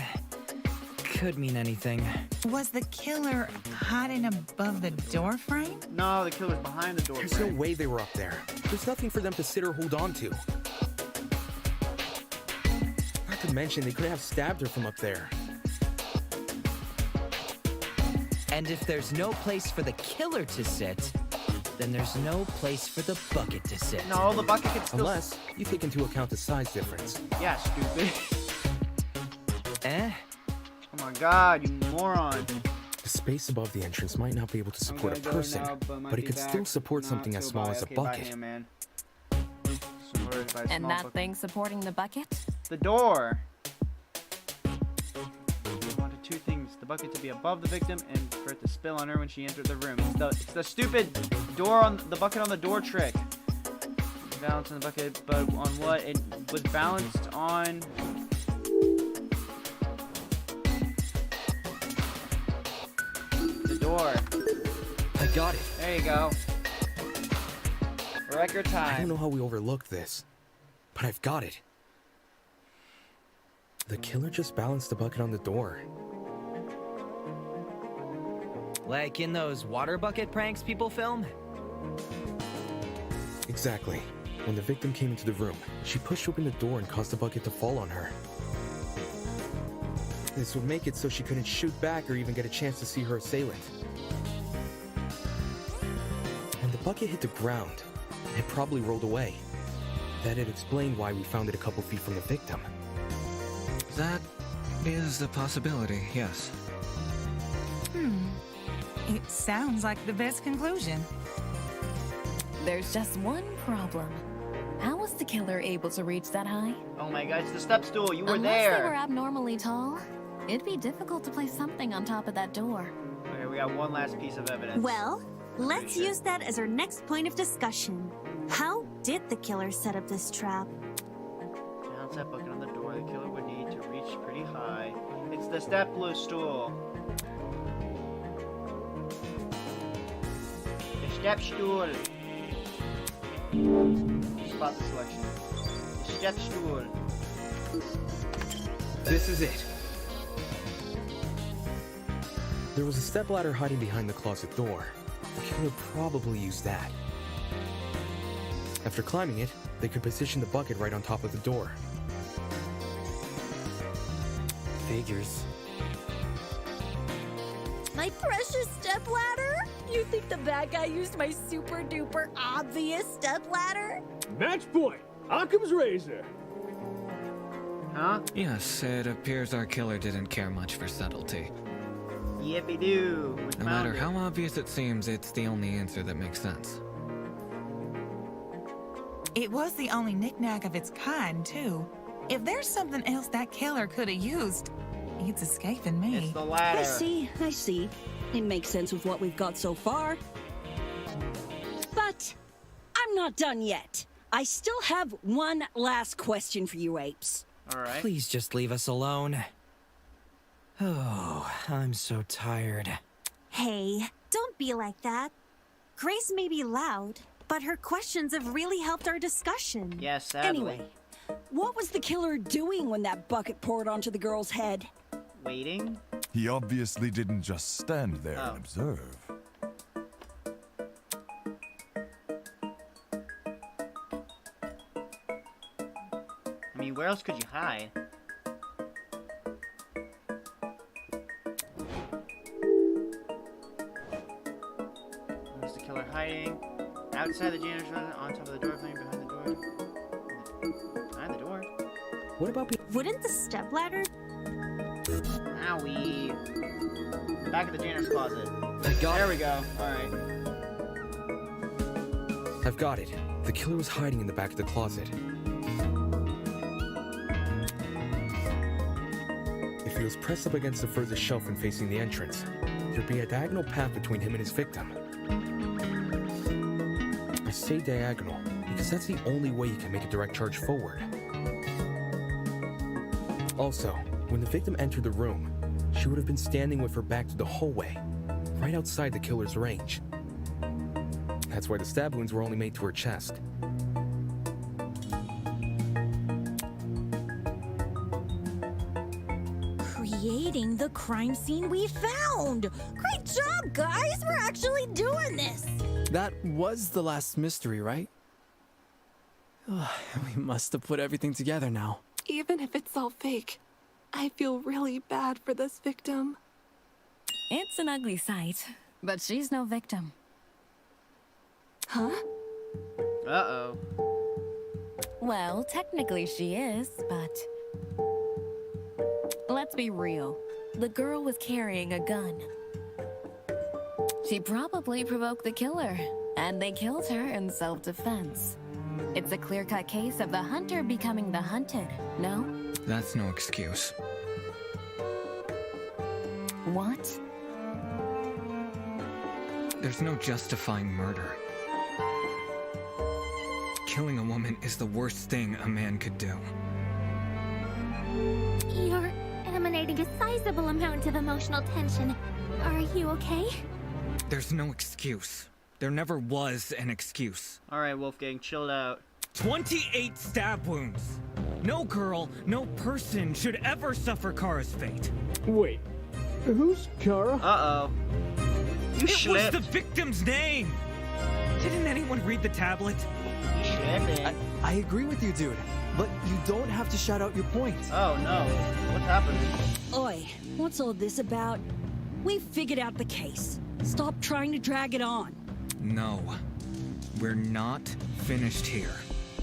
could mean anything. Was the killer hiding above the door frame? No, the killer's behind the door There's no way they were up there. There's nothing for them to sit or hold on to. Not to mention, they could have stabbed her from up there. And if there's no place for the killer to sit, then there's no place for the bucket to sit. No, the bucket could still... Unless you take into account the size difference. Yeah, stupid. Eh? Oh my god, you moron. The space above the entrance might not be able to support a person, but it could still support something as small as a bucket. Bye, man. And that thing supporting the bucket? The door. We wanted two things: the bucket to be above the victim and for it to spill on her when she entered the room. It's the stupid door on the bucket on the door trick. Balanced on the bucket, but on what? It was balanced on. The door. I got it. There you go. Record time. I don't know how we overlooked this, but I've got it. The killer just balanced the bucket on the door. Like in those water bucket pranks people film? Exactly. When the victim came into the room, she pushed open the door and caused the bucket to fall on her. This would make it so she couldn't shoot back or even get a chance to see her assailant. When the bucket hit the ground, it probably rolled away. That'd explain why we found it a couple feet from the victim. That is a possibility, yes. It sounds like the best conclusion. There's just one problem. How was the killer able to reach that high? Oh my god, it's the step stool. You were Unless there. they were abnormally tall, it'd be difficult to place something on top of that door. Okay, we got one last piece of evidence. Well, let's use that as our next point of discussion. How did the killer set up this trap? Balance that bucket on the door. The killer would need to reach pretty high. It's the step stool. The step stool. Spot the selection. The step stool. This is it. There was a stepladder hiding behind the closet door. The killer probably used that. After climbing it, they could position the bucket right on top of the door. Figures. My precious stepladder? You think the bad guy used my super duper obvious stepladder? Match point. Occam's razor. Huh? Yes, it appears our killer didn't care much for subtlety. Yippee-doo. No matter how obvious it seems, it's the only answer that makes sense. It was the only knick-knack of its kind, too. If there's something else that killer could have used, it's escaping me. It's the ladder. I see. It makes sense with what we've got so far. But I'm not done yet. I still have one last question for you apes. Alright. Please just leave us alone. Oh, I'm so tired. Hey, don't be like that. Grace may be loud, but her questions have really helped our discussion. Yes, sadly. Anyway, what was the killer doing when that bucket poured onto the girl's head? Waiting? He obviously didn't just stand there and observe. I mean, where else could you hide? Where's the killer hiding? Outside the janitor's room, on top of the door, playing behind the door. Behind the door? What about Wouldn't the stepladder? Owie. Back of the janitor's closet. I got There it. we go. Alright. I've got it. The killer was hiding in the back of the closet. If he was pressed up against the furthest shelf and facing the entrance, there'd be a diagonal path between him and his victim. I say diagonal because that's the only way you can make a direct charge forward. Also, when the victim entered the room, she would have been standing with her back to the hallway, right outside the killer's range. That's why the stab wounds were only made to her chest. recreating the crime scene we found. Great job, guys! We're actually doing this! That was the last mystery, right? We must have put everything together now. Even if it's all fake, I feel really bad for this victim. It's an ugly sight, but she's no victim. Huh? Uh-oh. Well, technically she is, but... Let's be real. The girl was carrying a gun. She probably provoked the killer, and they killed her in self-defense. It's a clear-cut case of the hunter becoming the hunted, no? That's no excuse. What? There's no justifying murder. Killing a woman is the worst thing a man could do. You're emanating a sizable amount of emotional tension. Are you okay? There's no excuse. There never was an excuse. Alright, Wolfgang, chilled out. 28 stab wounds! No girl, no person should ever suffer Kara's fate. Wait, who's Kara? Uh-oh. You It was the victim's name! Didn't anyone read the tablet? You slipped. I agree with you, dude. But you don't have to shout out your point. Oh, no. What happened? Oi, what's all this about? We figured out the case. Stop trying to drag it on. No. We're not finished here.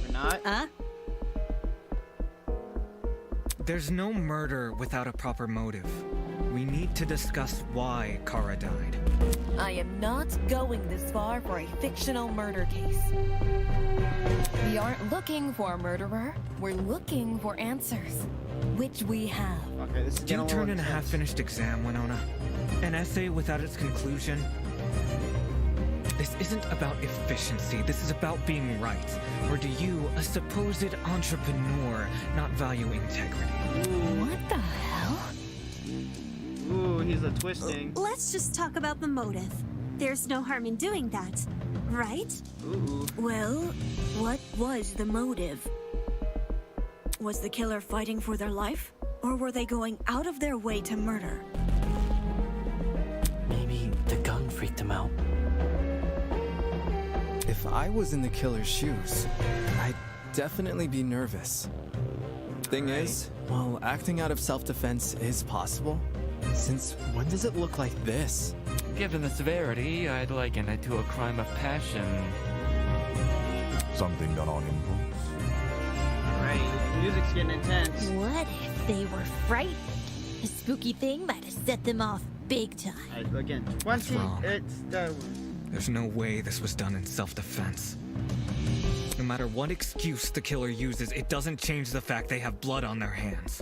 We're not? Huh? There's no murder without a proper motive. We need to discuss why Kara died. I am not going this far for a fictional murder case. We aren't looking for a murderer. We're looking for answers, which we have. Okay, this is Do you getting a turn little in a intense. half-finished exam, Winona? An essay without its conclusion? This isn't about efficiency, this is about being right. Or do you, a supposed entrepreneur, not value integrity? What the hell? Ooh, he's a twisting. Let's just talk about the motive. There's no harm in doing that, right? Ooh. Well, what was the motive? Was the killer fighting for their life? Or were they going out of their way to murder? Maybe the gun freaked him out. If I was in the killer's shoes, I'd definitely be nervous. Thing is, while acting out of self-defense is possible, since when does it look like this? Given the severity, I'd liken it to a crime of passion. Something done on impulse? Alright, the music's getting intense. What if they were frightened? A spooky thing might have set them off big time. Alright, again, That's 20. wrong. It's There's no way this was done in self-defense. No matter what excuse the killer uses, it doesn't change the fact they have blood on their hands.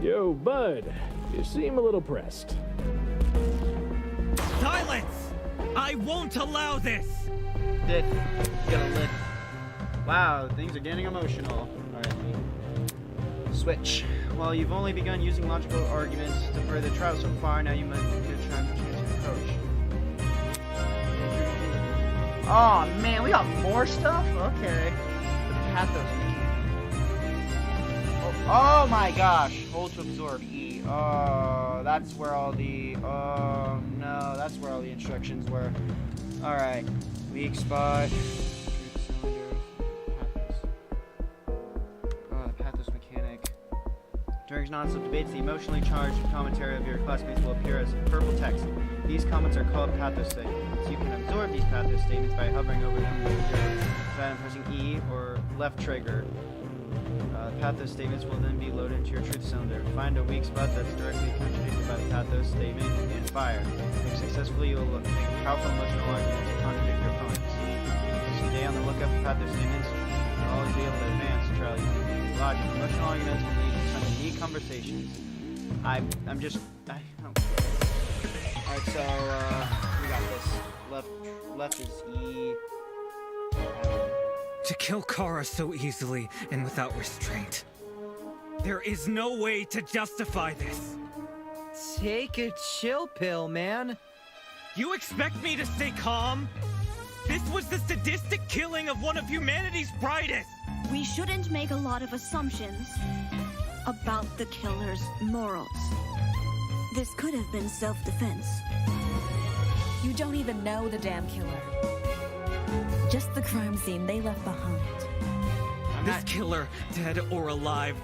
Yo, bud, you seem a little pressed. Silence! I won't allow this! Dick. Get a lick. Wow, things are getting emotional. Alright, switch. Well, you've only begun using logical arguments to further the trial so far, now you might get a chance to approach. Oh man, we got more stuff? Okay. The pathos mechanic. Oh my gosh. Hold to absorb E. Oh, that's where all the... Oh no, that's where all the instructions were. Alright. Weak spot. Pathos mechanic. During non-stop debates, the emotionally charged commentary of your classmates will appear as purple text. These comments are called pathos statements. You can absorb these pathos statements by hovering over them with your thumb pressing E or left trigger. Pathos statements will then be loaded into your truth cylinder. Find a weak spot that's directly contradicted by the pathos statement and fire. If successfully, you will make powerful emotional arguments to contradict your opponents. So stay on the lookout for pathos statements. You'll always be able to advance the trial using logic. Emotional arguments will lead to some unique conversations. I'm just... Alright, so, we got this. Left is E. To kill Kara so easily and without restraint. There is no way to justify this. Take a chill pill, man. You expect me to stay calm? This was the sadistic killing of one of humanity's brightest! We shouldn't make a lot of assumptions. about the killer's morals. This could have been self-defense. You don't even know the damn killer. Just the crime scene they left behind. This killer, dead or alive,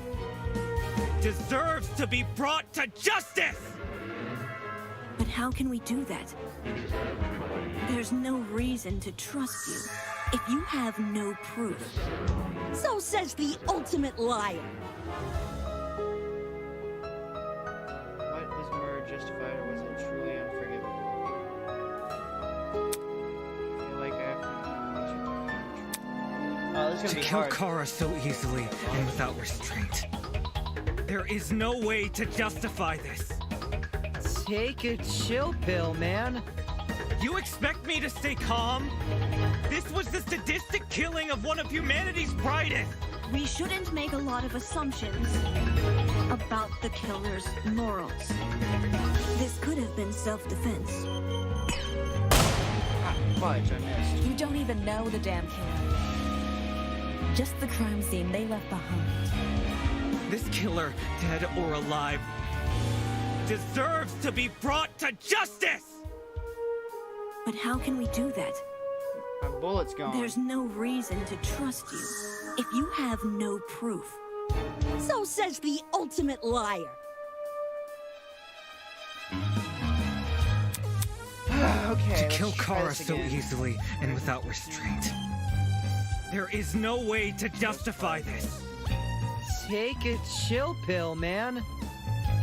deserves to be brought to justice! But how can we do that? There's no reason to trust you if you have no proof. So says the ultimate liar. What is murder justified or was it truly unforgivable? I feel like I have to... Oh, this is gonna To be kill hard. Kara so easily and without restraint. There is no way to justify this. Take a chill pill, man. You expect me to stay calm? This was the sadistic killing of one of humanity's brightest. We shouldn't make a lot of assumptions about the killer's morals. This could have been self-defense. Fudge, I missed. You don't even know the damn killer. Just the crime scene they left behind. This killer, dead or alive, deserves to be brought to justice! But how can we do that? My bullet's gone. There's no reason to trust you if you have no proof. So says the ultimate liar. Okay, to kill let's try Kara this so again. easily and without restraint. There is no way to justify this. Take a chill pill, man.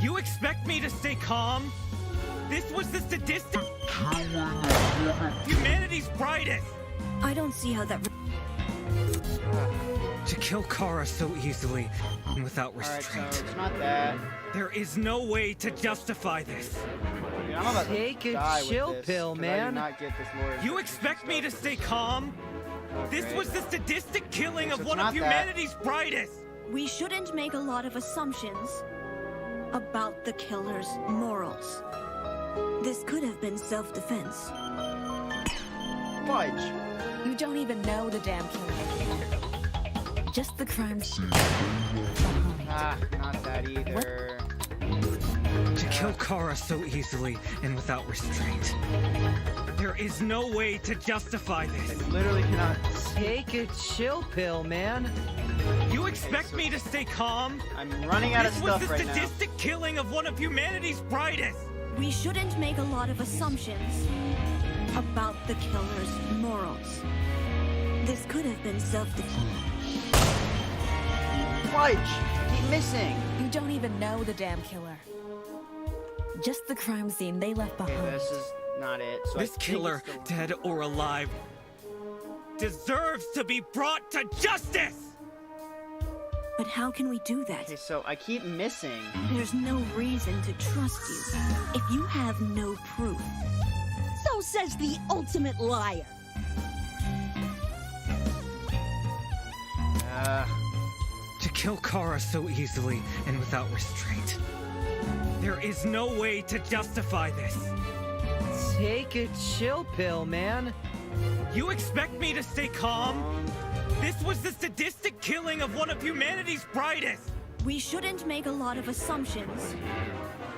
You expect me to stay calm? This was the sadistic... humanity's brightest! I don't see how that... To kill Kara so easily and without restraint. Alright, so it's not that. There is no way to justify this. Dude, I'm about Take to a die with chill this, pill, 'cause I man. did not get this lawyer You expect me to stay calm? This was the sadistic killing So of it's one of not that. humanity's brightest! We shouldn't make a lot of assumptions about the killer's morals. This could have been self-defense. Fudge. You don't even know the damn killer. Just the crime scene. Ah, not that either. To kill Kara so easily and without restraint. There is no way to justify this. I literally cannot. Take a chill pill, man. You expect me to stay calm? I'm running out of This stuff was the right now. sadistic killing of one of humanity's brightest. We shouldn't make a lot of assumptions about the killer's morals. This could have been self-defense. Fudge! Keep missing! You don't even know the damn killer. Just the crime scene they left Okay, behind. this is not it. So This I think killer, it's the- dead or alive, deserves to be brought to justice! But how can we do that? Okay, so I keep missing. There's no reason to trust you if you have no proof. So says the ultimate liar. To kill Kara so easily and without restraint. There is no way to justify this. Take a chill pill, man. You expect me to stay calm? This was the sadistic killing of one of humanity's brightest. We shouldn't make a lot of assumptions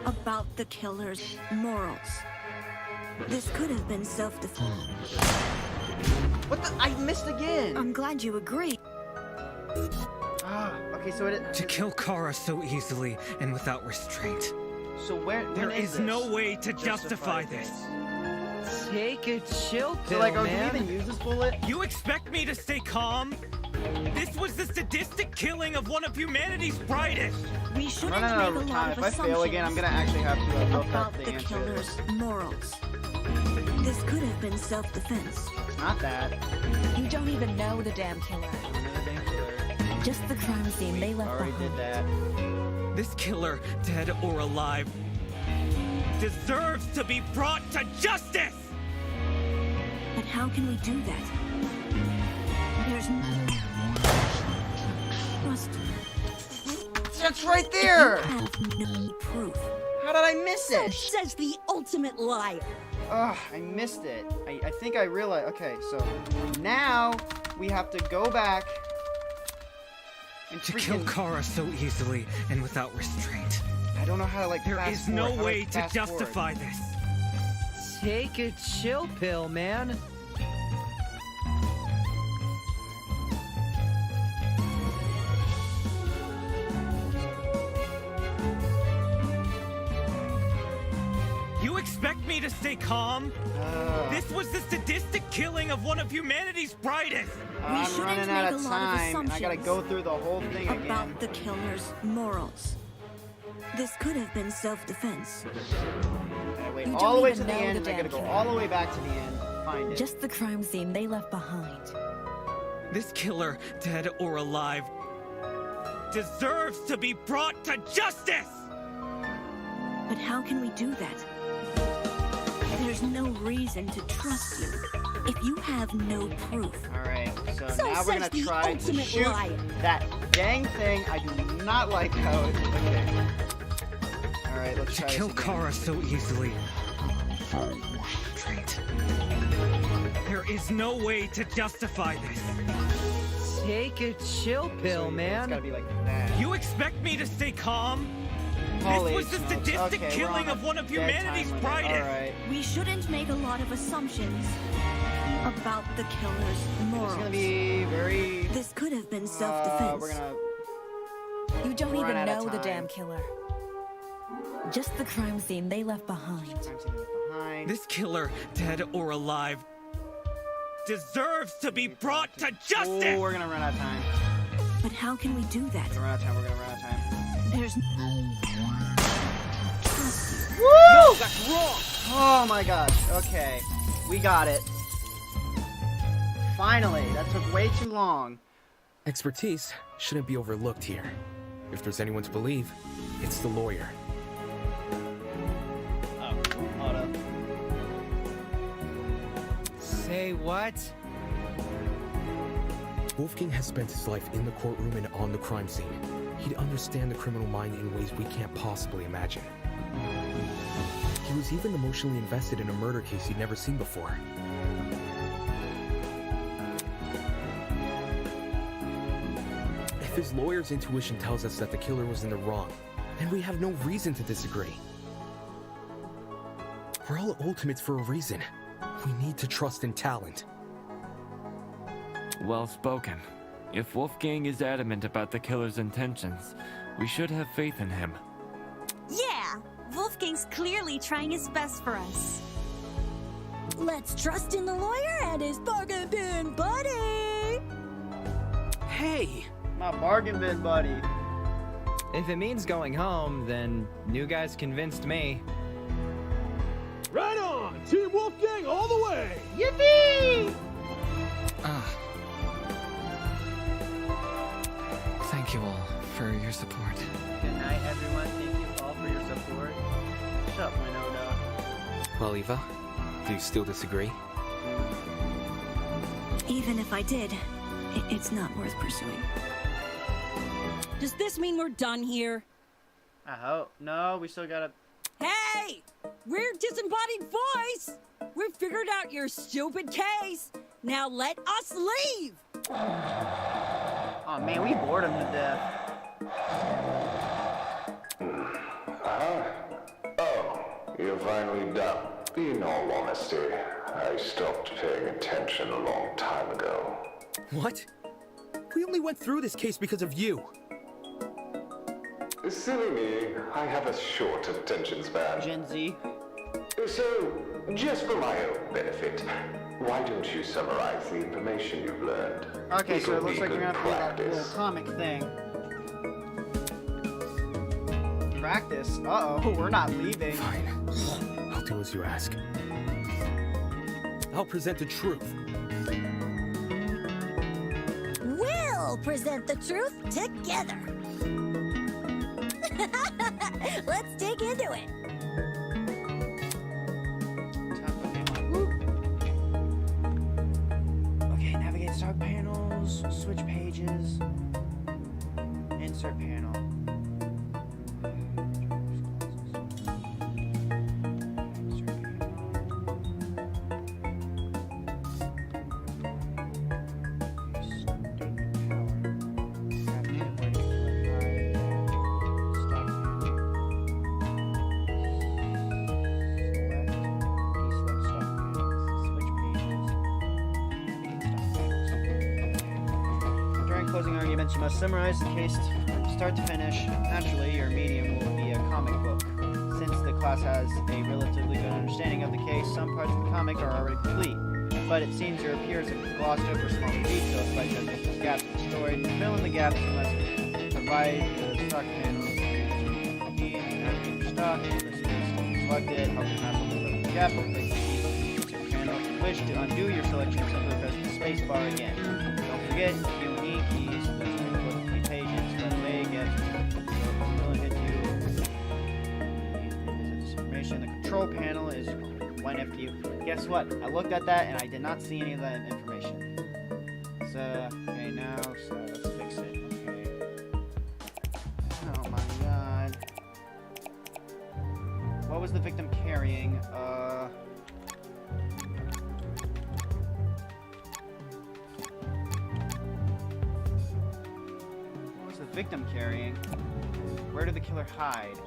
about the killer's morals. This could have been self-defense. What the? I missed again! I'm glad you agree. Okay, so it. To kill Kara so easily and without restraint. So where? There when is this? no way to justify this. Take a chill pill, So like, are man. we even use this bullet? You expect me to stay calm? This was the sadistic killing of one of humanity's brightest. We shouldn't I'm running out make a of lot time. of If I fail again, I'm gonna actually have to look about up the the answer. killer's morals. This could have been self-defense. It's not that. You don't even know the damn killer. Another damn killer. Just the crime scene they left Already behind. did that. This killer, dead or alive, deserves to be brought to justice! But how can we do that? There's no trust. That's right there! You have no proof. How did I miss it? Says the ultimate liar. Ugh, I missed it. I think I realized. Okay, so now we have to go back And To kill freaking- Kara so easily and without restraint. I don't know how to like. There fast is no forward. How do I way to fast forward? justify this. Take a chill pill, man. You expect me to stay calm? This was the sadistic killing of one of humanity's brightest. I'm shouldn't running make out a of lot of time, and I gotta assumptions go through the whole thing again. about the killer's morals. This could have been self-defense. I wait You all don't the way even to the know end. the I gotta damn go killer. all the way back to the end. Find it. Just the crime scene they left behind. This killer, dead or alive, deserves to be brought to justice! But how can we do that? There's no reason to trust you if you have no proof. Alright, so So now we're gonna says the try to ultimate shoot liar. that dang thing. I do not like how it. Okay. Alright, let's To try kill this again. Kara so easily. Restraint. There is no way to justify this. Take a chill pill, man. It's gotta be like that. You expect me to stay calm? Holy This was the smokes. sadistic Okay, we're killing on of a one of dead humanity's time limit. brightest. Alright. We shouldn't make a lot of assumptions about the killer's morals. It's gonna be very. This could have been self-defense. We're gonna. You don't Run even out of know the time. damn killer. Just the crime scene they left behind. Behind. This killer, dead or alive, deserves to be brought to justice! Oh, we're gonna run out of time. But how can we do that? We're gonna run out of time. We're gonna run out of time. There's no trust you. Woo! That's wrong. Oh my gosh. Okay, we got it. Finally, that took way too long. Expertise shouldn't be overlooked here. If there's anyone to believe, it's the lawyer. Oh, hold up. Say what? Wolfgang has spent his life in the courtroom and on the crime scene. He'd understand the criminal mind in ways we can't possibly imagine. He was even emotionally invested in a murder case he'd never seen before. If his lawyer's intuition tells us that the killer was in the wrong, then we have no reason to disagree. We're all ultimates for a reason. We need to trust in talent. Well spoken. If Wolfgang is adamant about the killer's intentions, we should have faith in him. Yeah, Wolfgang's clearly trying his best for us. Let's trust in the lawyer and his bargain bin buddy. Hey! My bargain bin buddy. If it means going home, then new guy's convinced me. Right on! Team Wolfgang all the way! Yippee! Thank you all for your support. Good night, everyone. Thank you all for your support. Shut up, Winona. Well, Eva, do you still disagree? Even if I did, it's not worth pursuing. Does this mean we're done here? I hope. No, we still gotta. Hey! We're disembodied voice! We figured out your stupid case! Now let us leave! Oh man, we bored him to death. Oh, you're finally done. In all honesty, I stopped paying attention a long time ago. What? We only went through this case because of you. Silly me, I have a short attention span. Gen Z. So, just for my own benefit, why don't you summarize the information you've learned? Okay, so it It'll looks be like you're good gonna play that little practice. comic thing. Practice? Uh-oh, we're not leaving. Fine. I'll do as you ask. I'll present the truth. We'll present the truth together. Let's dig into it. Okay, navigate start panels, switch pages, insert panel. Since you must summarize the case from start to finish, naturally your medium will be a comic book. Since the class has a relatively good understanding of the case, some parts of the comic are already complete. But it seems your peers have glossed over smaller details such as if there's gaps in the story. To fill in the gaps, you must provide the stock panels and stock, the space selected, help the map fill the gap, place the panel. If you wish to undo your selection, simply press the space bar again. Don't forget, Q&E keys, the 3 pages, by the way, get will hit you. This information. The control panel is 1 FTU. Guess what? I looked at that and I did not see any of that information. So, okay, now, so let's fix it. Okay. Oh my god. What was the victim carrying? What was the victim carrying? Where did the killer hide?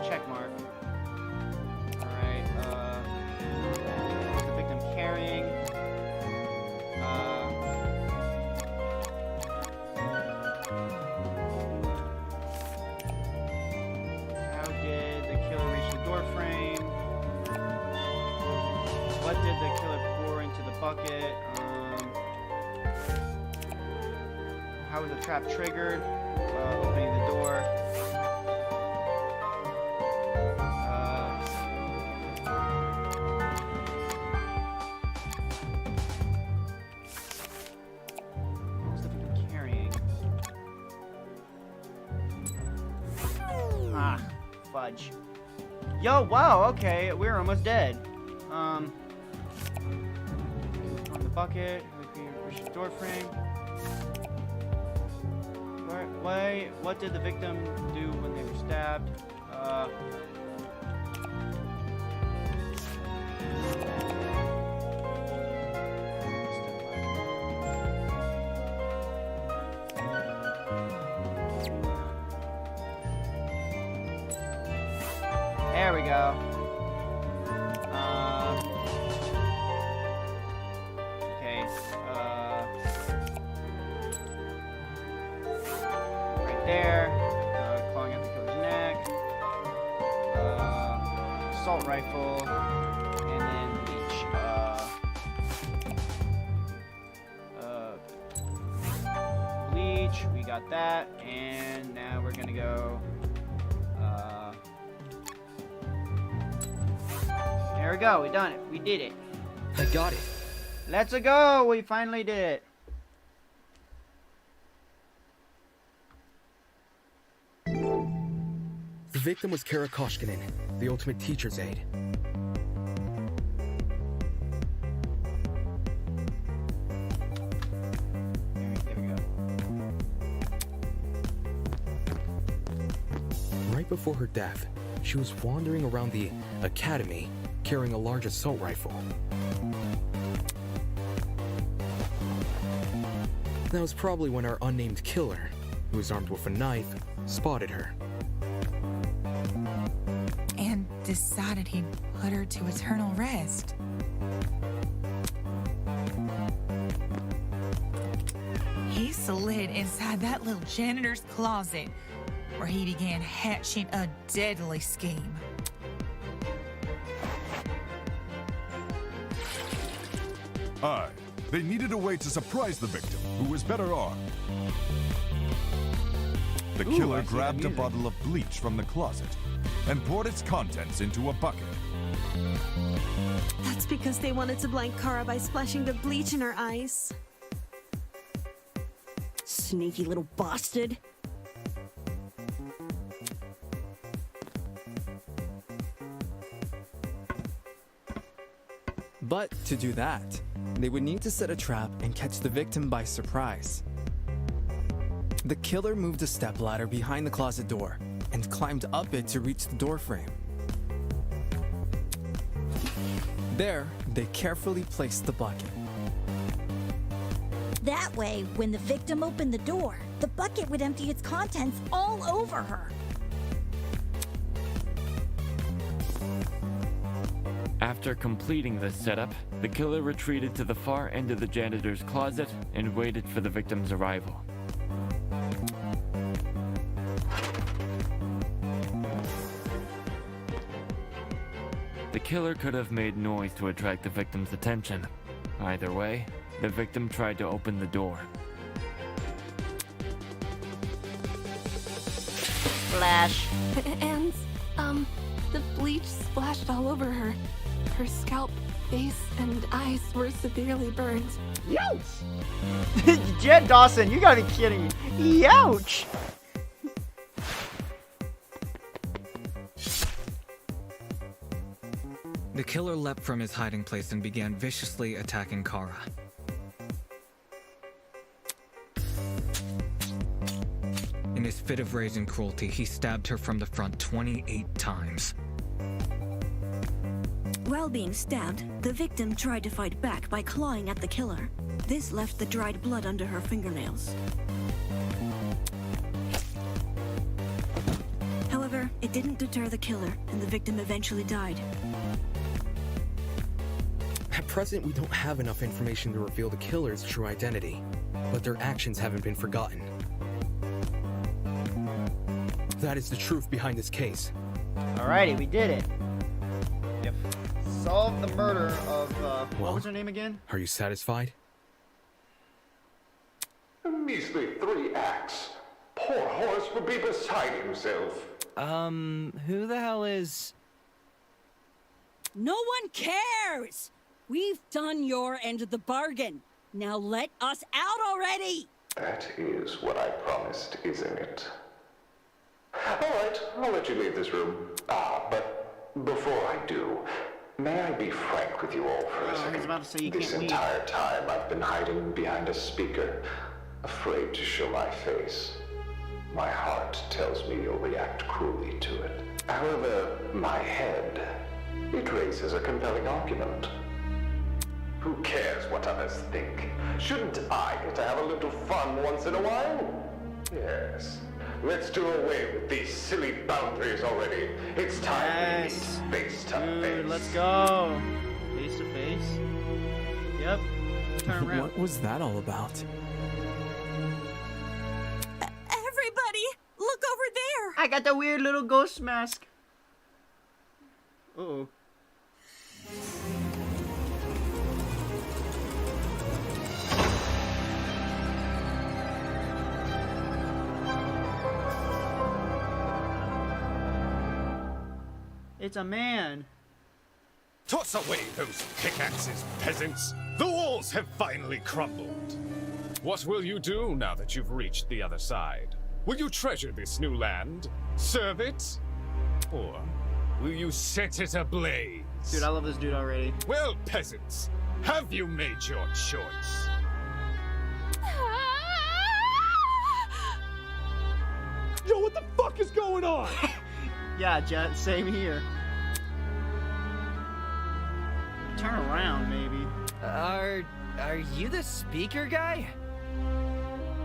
Check mark. Alright, what's the victim carrying? How did the killer reach the door frame? What did the killer pour into the bucket? How was the trap triggered? Opening the door. What was the victim carrying? Ah, fudge. Yo, wow, okay, we're almost dead. On the bucket, push the door frame. What did the victim do when they were stabbed? There we go. Okay. Right there. Clawing at the killer's neck. Assault rifle. And then bleach. Bleach. We got that. And now we're gonna go. There we go, we done it. We did it. I got it. Let's go! We finally did it. The victim was Kara Koshkinen, the ultimate teacher's aide. There we go. Right before her death, she was wandering around the academy carrying a large assault rifle. That was probably when our unnamed killer, who was armed with a knife, spotted her. And decided he'd put her to eternal rest. He slid inside that little janitor's closet, where he began hatching a deadly scheme. Aye, they needed a way to surprise the victim, who was better armed. The killer grabbed a bottle of bleach from the closet and poured its contents into a bucket. That's because they wanted to blind Kara by splashing the bleach in her eyes. Sneaky little bastard. But to do that, they would need to set a trap and catch the victim by surprise. The killer moved a stepladder behind the closet door and climbed up it to reach the doorframe. There, they carefully placed the bucket. That way, when the victim opened the door, the bucket would empty its contents all over her. After completing this setup, the killer retreated to the far end of the janitor's closet and waited for the victim's arrival. The killer could have made noise to attract the victim's attention. Either way, the victim tried to open the door. Flash. And, the bleach splashed all over her. Her scalp, face, and eyes were severely burned. Youch! Jen Dawson, you gotta be kidding me. Youch! The killer leapt from his hiding place and began viciously attacking Kara. In his fit of rage and cruelty, he stabbed her from the front 28 times. While being stabbed, the victim tried to fight back by clawing at the killer. This left the dried blood under her fingernails. However, it didn't deter the killer, and the victim eventually died. At present, we don't have enough information to reveal the killer's true identity, but their actions haven't been forgotten. That is the truth behind this case. Alrighty, we did it. Yep. Solved the murder of, what was her name again? Are you satisfied? A measly 3 acts. Poor Horace would be beside himself. Who the hell is... No one cares! We've done your end of the bargain. Now let us out already! That is what I promised, isn't it? Alright, I'll let you leave this room. But before I do, may I be frank with you all for a second? I was about to say you This can't leave. entire time I've been hiding behind a speaker, afraid to show my face. My heart tells me you'll react cruelly to it. However, my head, it raises a compelling argument. Who cares what others think? Shouldn't I get to have a little fun once in a while? Yes. Let's do away with these silly boundaries already. It's time to meet face to face. Dude, let's go. Face to face. Yep. Turn around. What was that all about? Everybody, look over there! I got the weird little ghost mask. Uh-oh. It's a man. Toss away those pickaxes, peasants. The walls have finally crumbled. What will you do now that you've reached the other side? Will you treasure this new land? Serve it? Or will you set it ablaze? Dude, I love this dude already. Well, peasants, have you made your choice? Yo, what the fuck is going on? Yeah, Jet, same here. Turn around, maybe. Are you the speaker guy?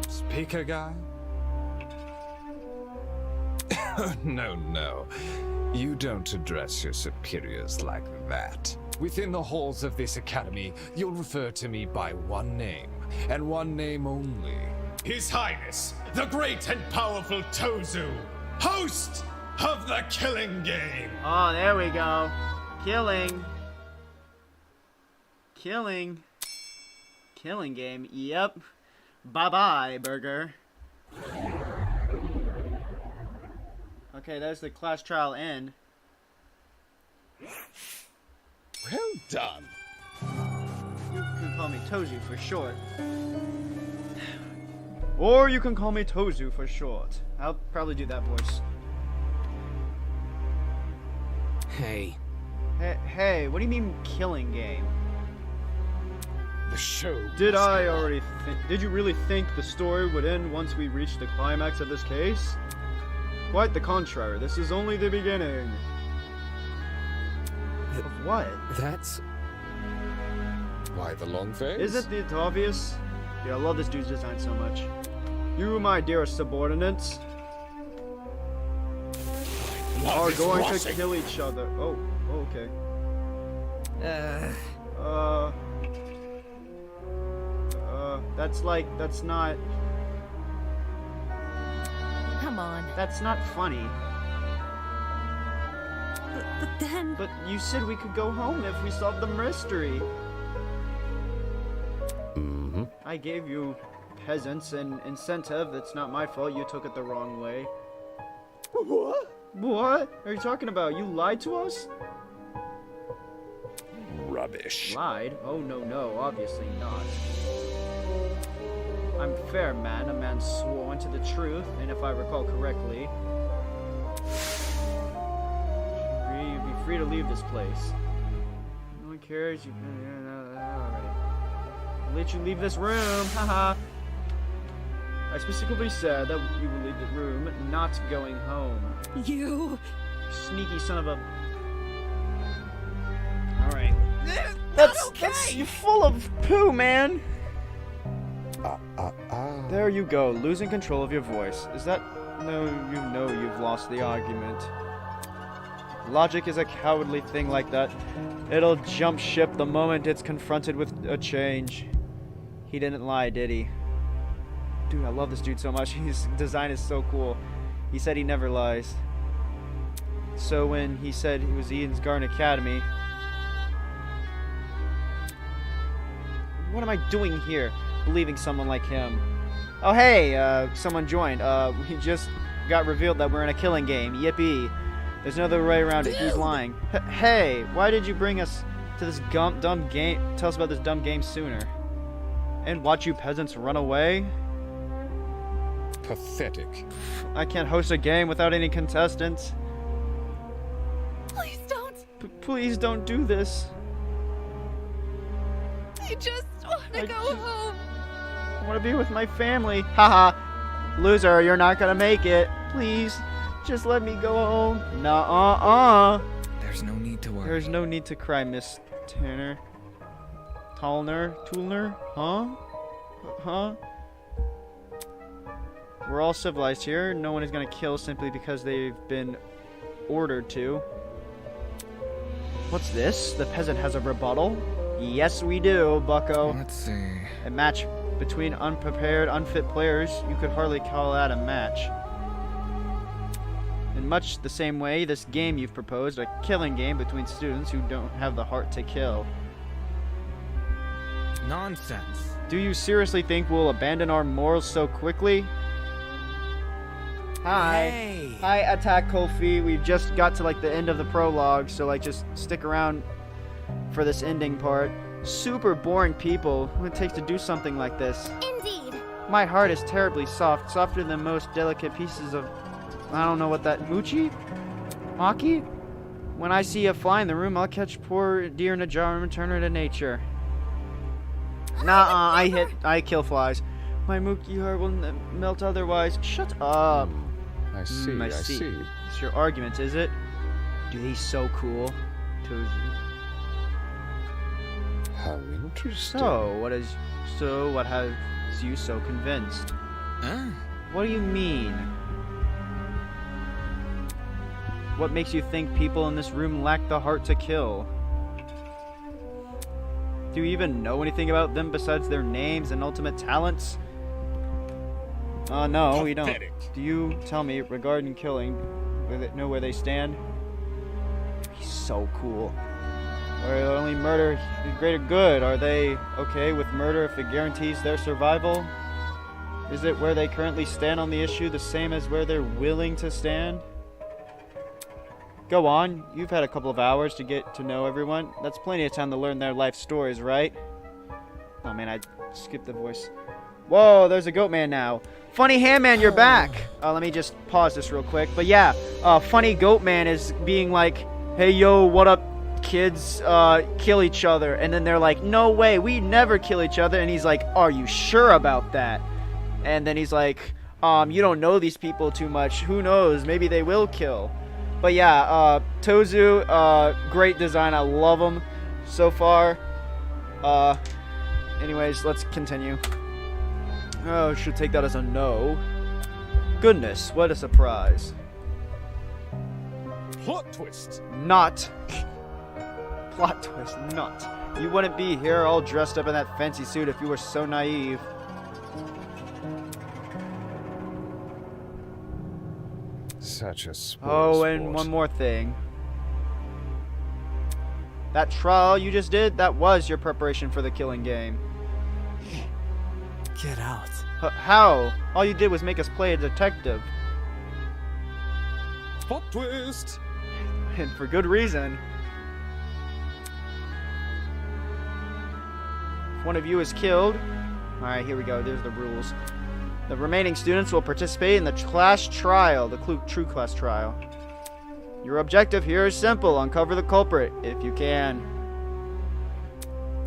Speaker guy? No. You don't address your superiors like that. Within the halls of this academy, you'll refer to me by one name, and one name only. His Highness, the great and powerful Tozu, host of the Killing Game. Oh, there we go. Killing game. Yep. Bye-bye, burger. Okay, there's the class trial end. Well done. You can call me Tozu for short. Or you can call me Tozu for short. I'll probably do that voice. Hey. Hey, what do you mean killing game? The show. Did you really think the story would end once we reached the climax of this case? Quite the contrary. This is only the beginning. Of what? That's... Why the long face? Isn't it obvious? Yeah, I love this dude's design so much. You, my dear subordinates, are going to kill each other. Oh, okay. That's not... Come on. That's not funny. But then... But you said we could go home if we solved the mystery. Mm-hmm. I gave you peasants an incentive. That's not my fault. You took it the wrong way. What? What are you talking about? You lied to us? Rubbish. Lied? Oh, no, obviously not. I'm a fair man, a man sworn to the truth, and if I recall correctly, you'd be free to leave this place. No one cares, you... Alright. I'll let you leave this room, haha. I specifically said that you would leave the room, not going home. You... Sneaky son of a... Alright. That's... You're full of poo, man! There you go, losing control of your voice. Is that... No, you know you've lost the argument. Logic is a cowardly thing like that. It'll jump ship the moment it's confronted with a change. He didn't lie, did he? Dude, I love this dude so much. His design is so cool. He said he never lies. So when he said he was Eden's Garden Academy... What am I doing here? Believing someone like him. Oh hey, someone joined. We just got revealed that we're in a killing game. Yippee. There's no other way around it. Who's lying? Hey, why did you bring us to this dumb game? Tell us about this dumb game sooner. And watch you peasants run away? Pathetic. I can't host a game without any contestants. Please don't. Please don't do this. I just want to go home. I want to be with my family. Haha. Loser, you're not gonna make it. Please, just let me go home. Nuh-uh-uh. There's no need to worry. There's no need to cry, Miss Tanner. Toolner? Huh? We're all civilized here. No one is gonna kill simply because they've been ordered to. What's this? The peasant has a rebuttal? Yes, we do, bucko. Let's see. A match between unprepared, unfit players. You could hardly call that a match. In much the same way, this game you've proposed, a killing game between students who don't have the heart to kill. Nonsense. Do you seriously think we'll abandon our morals so quickly? Hi. Hey. Hi, Attack Kofi. We just got to like the end of the prologue, so like just stick around for this ending part. Super boring people. What it takes to do something like this. Indeed. My heart is terribly soft, softer than most delicate pieces of... I don't know what that... Moochie? Maki? When I see a fly in the room, I'll catch poor deer in a jar and return her to nature. Nah, I kill flies. My Mookie heart will melt otherwise. Shut up. I see, I see. It's your argument, is it? Dude, he's so cool. Tozu. How interesting. So, what has you so convinced? Huh? What do you mean? What makes you think people in this room lack the heart to kill? Do you even know anything about them besides their names and ultimate talents? No, we don't. Do you tell me, regarding killing, know where they stand? He's so cool. Or only murder the greater good? Are they okay with murder if it guarantees their survival? Is it where they currently stand on the issue the same as where they're willing to stand? Go on, you've had a couple of hours to get to know everyone. That's plenty of time to learn their life stories, right? Oh man, I skipped the voice. Whoa, there's a goat man now. Funny hand man, you're back. Let me just pause this real quick. But yeah, funny goat man is being like, hey yo, what up kids, kill each other. And then they're like, no way, we never kill each other. And he's like, are you sure about that? And then he's like, you don't know these people too much. Who knows, maybe they will kill. But yeah, Tozu, great design. I love him so far. Anyways, let's continue. Oh, should take that as a no. Goodness, what a surprise. Plot twist. Not. Plot twist, nut. You wouldn't be here all dressed up in that fancy suit if you were so naive. Such a Oh, and one more thing. That trial you just did, that was your preparation for the killing game. Get out. How? All you did was make us play a detective. Plot twist! And for good reason. If one of you is killed... Alright, here we go. There's the rules. The remaining students will participate in the class trial, the true class trial. Your objective here is simple. Uncover the culprit, if you can.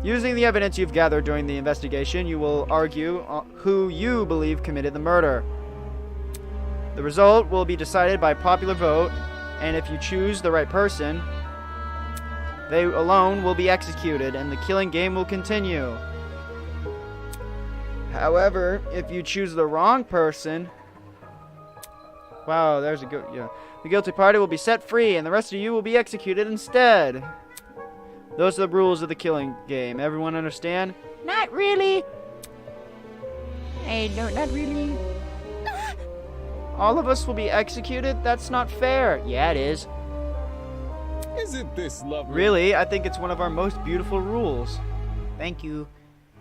Using the evidence you've gathered during the investigation, you will argue who you believe committed the murder. The result will be decided by popular vote, and if you choose the right person, they alone will be executed, and the killing game will continue. However, if you choose the wrong person... Wow, there's a good... Yeah. The guilty party will be set free, and the rest of you will be executed instead. Those are the rules of the killing game. Everyone understand? Not really. Hey, no, not really. All of us will be executed? That's not fair. Yeah, it is. Isn't this lovely? Really? I think it's one of our most beautiful rules. Thank you.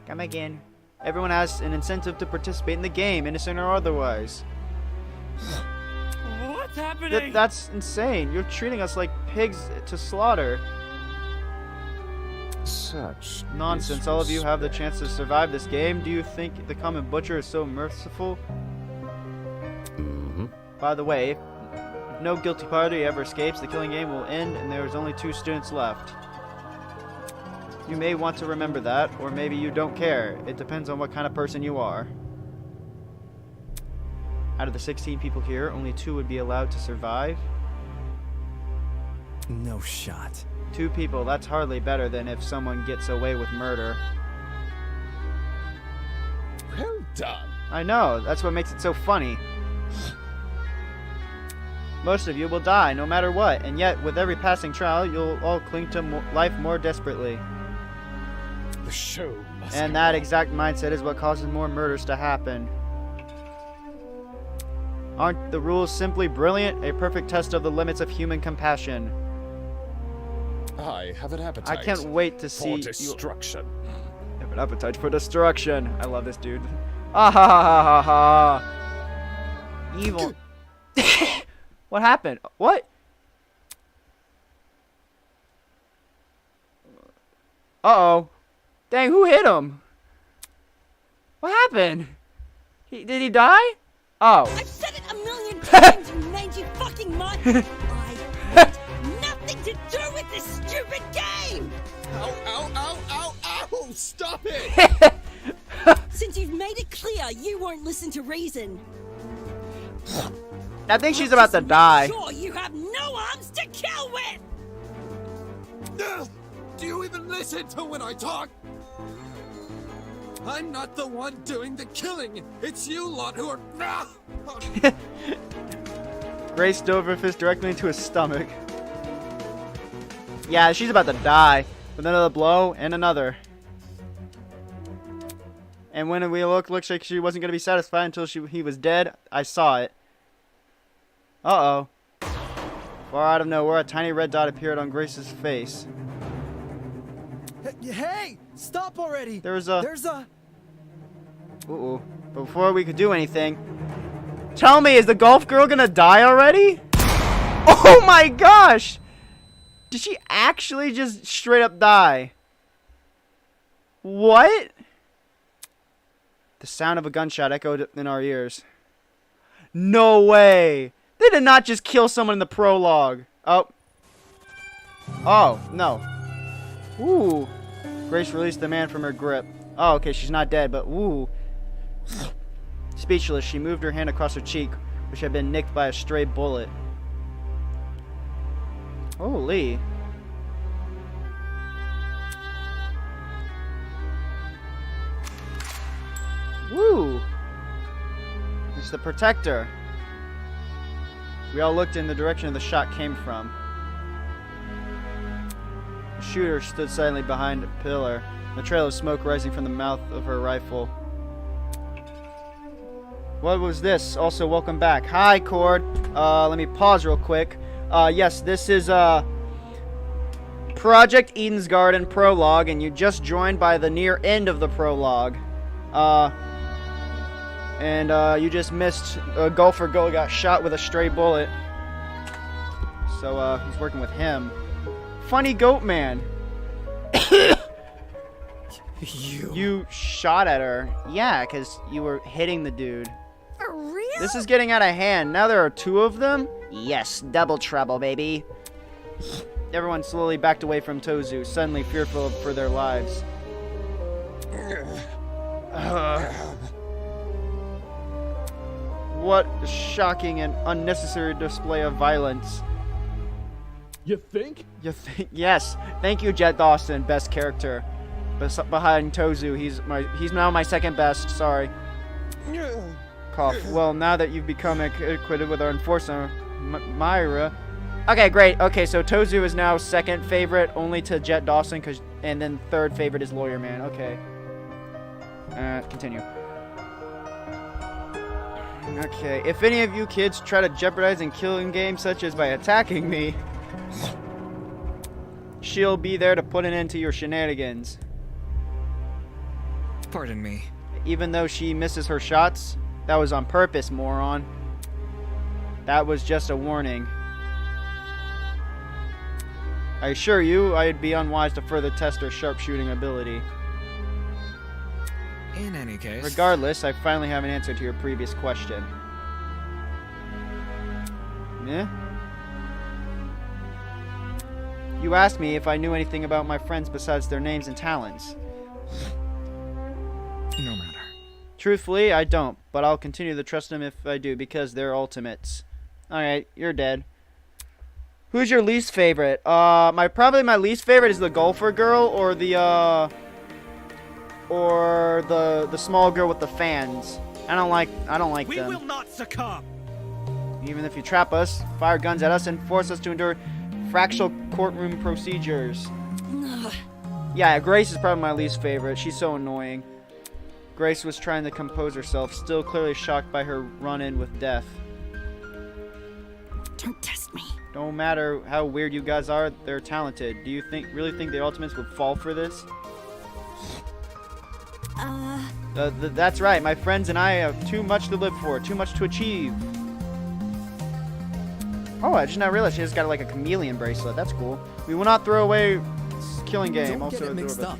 Come again. Everyone has an incentive to participate in the game, innocent or otherwise. What's happening? That's insane. You're treating us like pigs to slaughter. Such nonsense. All of you have the chance to survive this game. Do you think the common butcher is so merciful? By the way, if no guilty party ever escapes, the killing game will end and there's only 2 students left. You may want to remember that, or maybe you don't care. It depends on what kind of person you are. Out of the 16 people here, only 2 would be allowed to survive. No shot. 2 people, that's hardly better than if someone gets away with murder. Well done. I know, that's what makes it so funny. Most of you will die, no matter what, and yet, with every passing trial, you'll all cling to life more desperately. The show must And that exact mindset is what causes more murders to happen. Aren't the rules simply brilliant? A perfect test of the limits of human compassion. I have an appetite. I can't wait to see for destruction. I have an appetite for destruction. I love this dude. Ah ha ha ha ha ha. Evil. What happened? What? Uh-oh. Dang, who hit him? What happened? Did he die? Oh. I've said it a million times, you mangy fucking mutt! I want nothing to do with this stupid game! Ow, ow, ow, ow, ow! Stop it! Since you've made it clear you won't listen to reason. I think she's about to die. Sure, you have no arms to kill with! Do you even listen to when I talk? I'm not the one doing the killing. It's you lot who are... Grace dove her fist directly into his stomach. Yeah, she's about to die. With another blow and another. And when we looks like she wasn't going to be satisfied until he was dead. I saw it. Uh-oh. Far out of nowhere, a tiny red dot appeared on Grace's face. Hey! Stop already! There's a... Uh-oh. But before we could do anything... Tell me, is the golf girl gonna die already? Oh my gosh! Did she actually just straight up die? What? The sound of a gunshot echoed in our ears. No way! They did not just kill someone in the prologue. Oh. Oh, no. Ooh. Grace released the man from her grip. Oh, okay, she's not dead, but ooh. Speechless, she moved her hand across her cheek, which had been nicked by a stray bullet. Holy. Woo! It's the protector. We all looked in the direction the shot came from. The shooter stood silently behind a pillar, a trail of smoke rising from the mouth of her rifle. What was this? Also, welcome back. Hi, Cord. Let me pause real quick. Yes, this is, Project Eden's Garden Prologue, and you just joined by the near end of the prologue. You just missed a golfer girl got shot with a stray bullet. So, he's working with him. Funny goat man. You shot at her. Yeah, because you were hitting the dude. For real? This is getting out of hand. Now there are two of them? Yes, double trouble, baby. Everyone slowly backed away from Tozu, suddenly fearful for their lives. What a shocking and unnecessary display of violence. You think? You think? Yes. Thank you, Jet Dawson, best character. Behind Tozu, he's now my second best. Sorry. Cough. Well, now that you've become acquitted with our enforcer, Myra. Okay, great. Okay, so Tozu is now second favorite, only to Jet Dawson, and then third favorite is Lawyer Man. Okay. Continue. Okay, if any of you kids try to jeopardize and killing games such as by attacking me, she'll be there to put an end to your shenanigans. Pardon me. Even though she misses her shots, that was on purpose, moron. That was just a warning. I assure you, I'd be unwise to further test her sharpshooting ability. In any case... Regardless, I finally have an answer to your previous question. Yeah? You asked me if I knew anything about my friends besides their names and talents. No matter. Truthfully, I don't, but I'll continue to trust them if I do, because they're ultimates. Alright, you're dead. Who's your least favorite? Probably my least favorite is the golfer girl, or the small girl with the fans. I don't like them. We will not succumb. Even if you trap us, fire guns at us, and force us to endure fractional courtroom procedures. Yeah, Grace is probably my least favorite. She's so annoying. Grace was trying to compose herself, still clearly shocked by her run-in with death. Don't test me. Don't matter how weird you guys are, they're talented. Do you really think the Ultimates would fall for this? That's right. My friends and I have too much to live for, too much to achieve. Oh, I just now realized she just got like a chameleon bracelet. That's cool. We will not throw away killing game. Don't get it mixed up.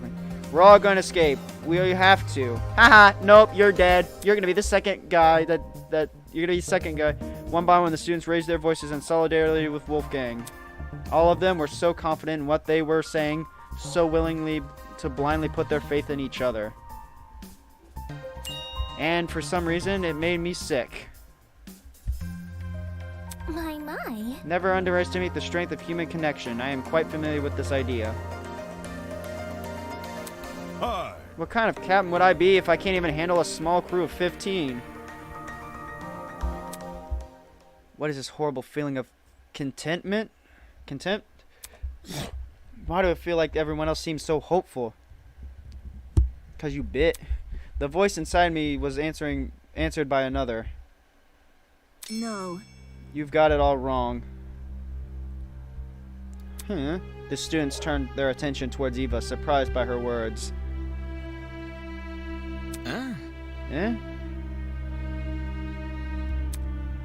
We're all going to escape. We have to. Haha. Nope. You're dead. You're gonna be the second guy. You're gonna be the second guy. One by one, the students raised their voices in solidarity with Wolfgang. All of them were so confident in what they were saying, so willingly to blindly put their faith in each other. And for some reason, it made me sick. My. Never underestimate the strength of human connection. I am quite familiar with this idea. Hi. What kind of captain would I be if I can't even handle a small crew of 15? What is this horrible feeling of contentment? Contempt? Why do I feel like everyone else seems so hopeful? 'Cause you bit. The voice inside me was answered by another. No. You've got it all wrong. The students turned their attention towards Eva, surprised by her words. Eh?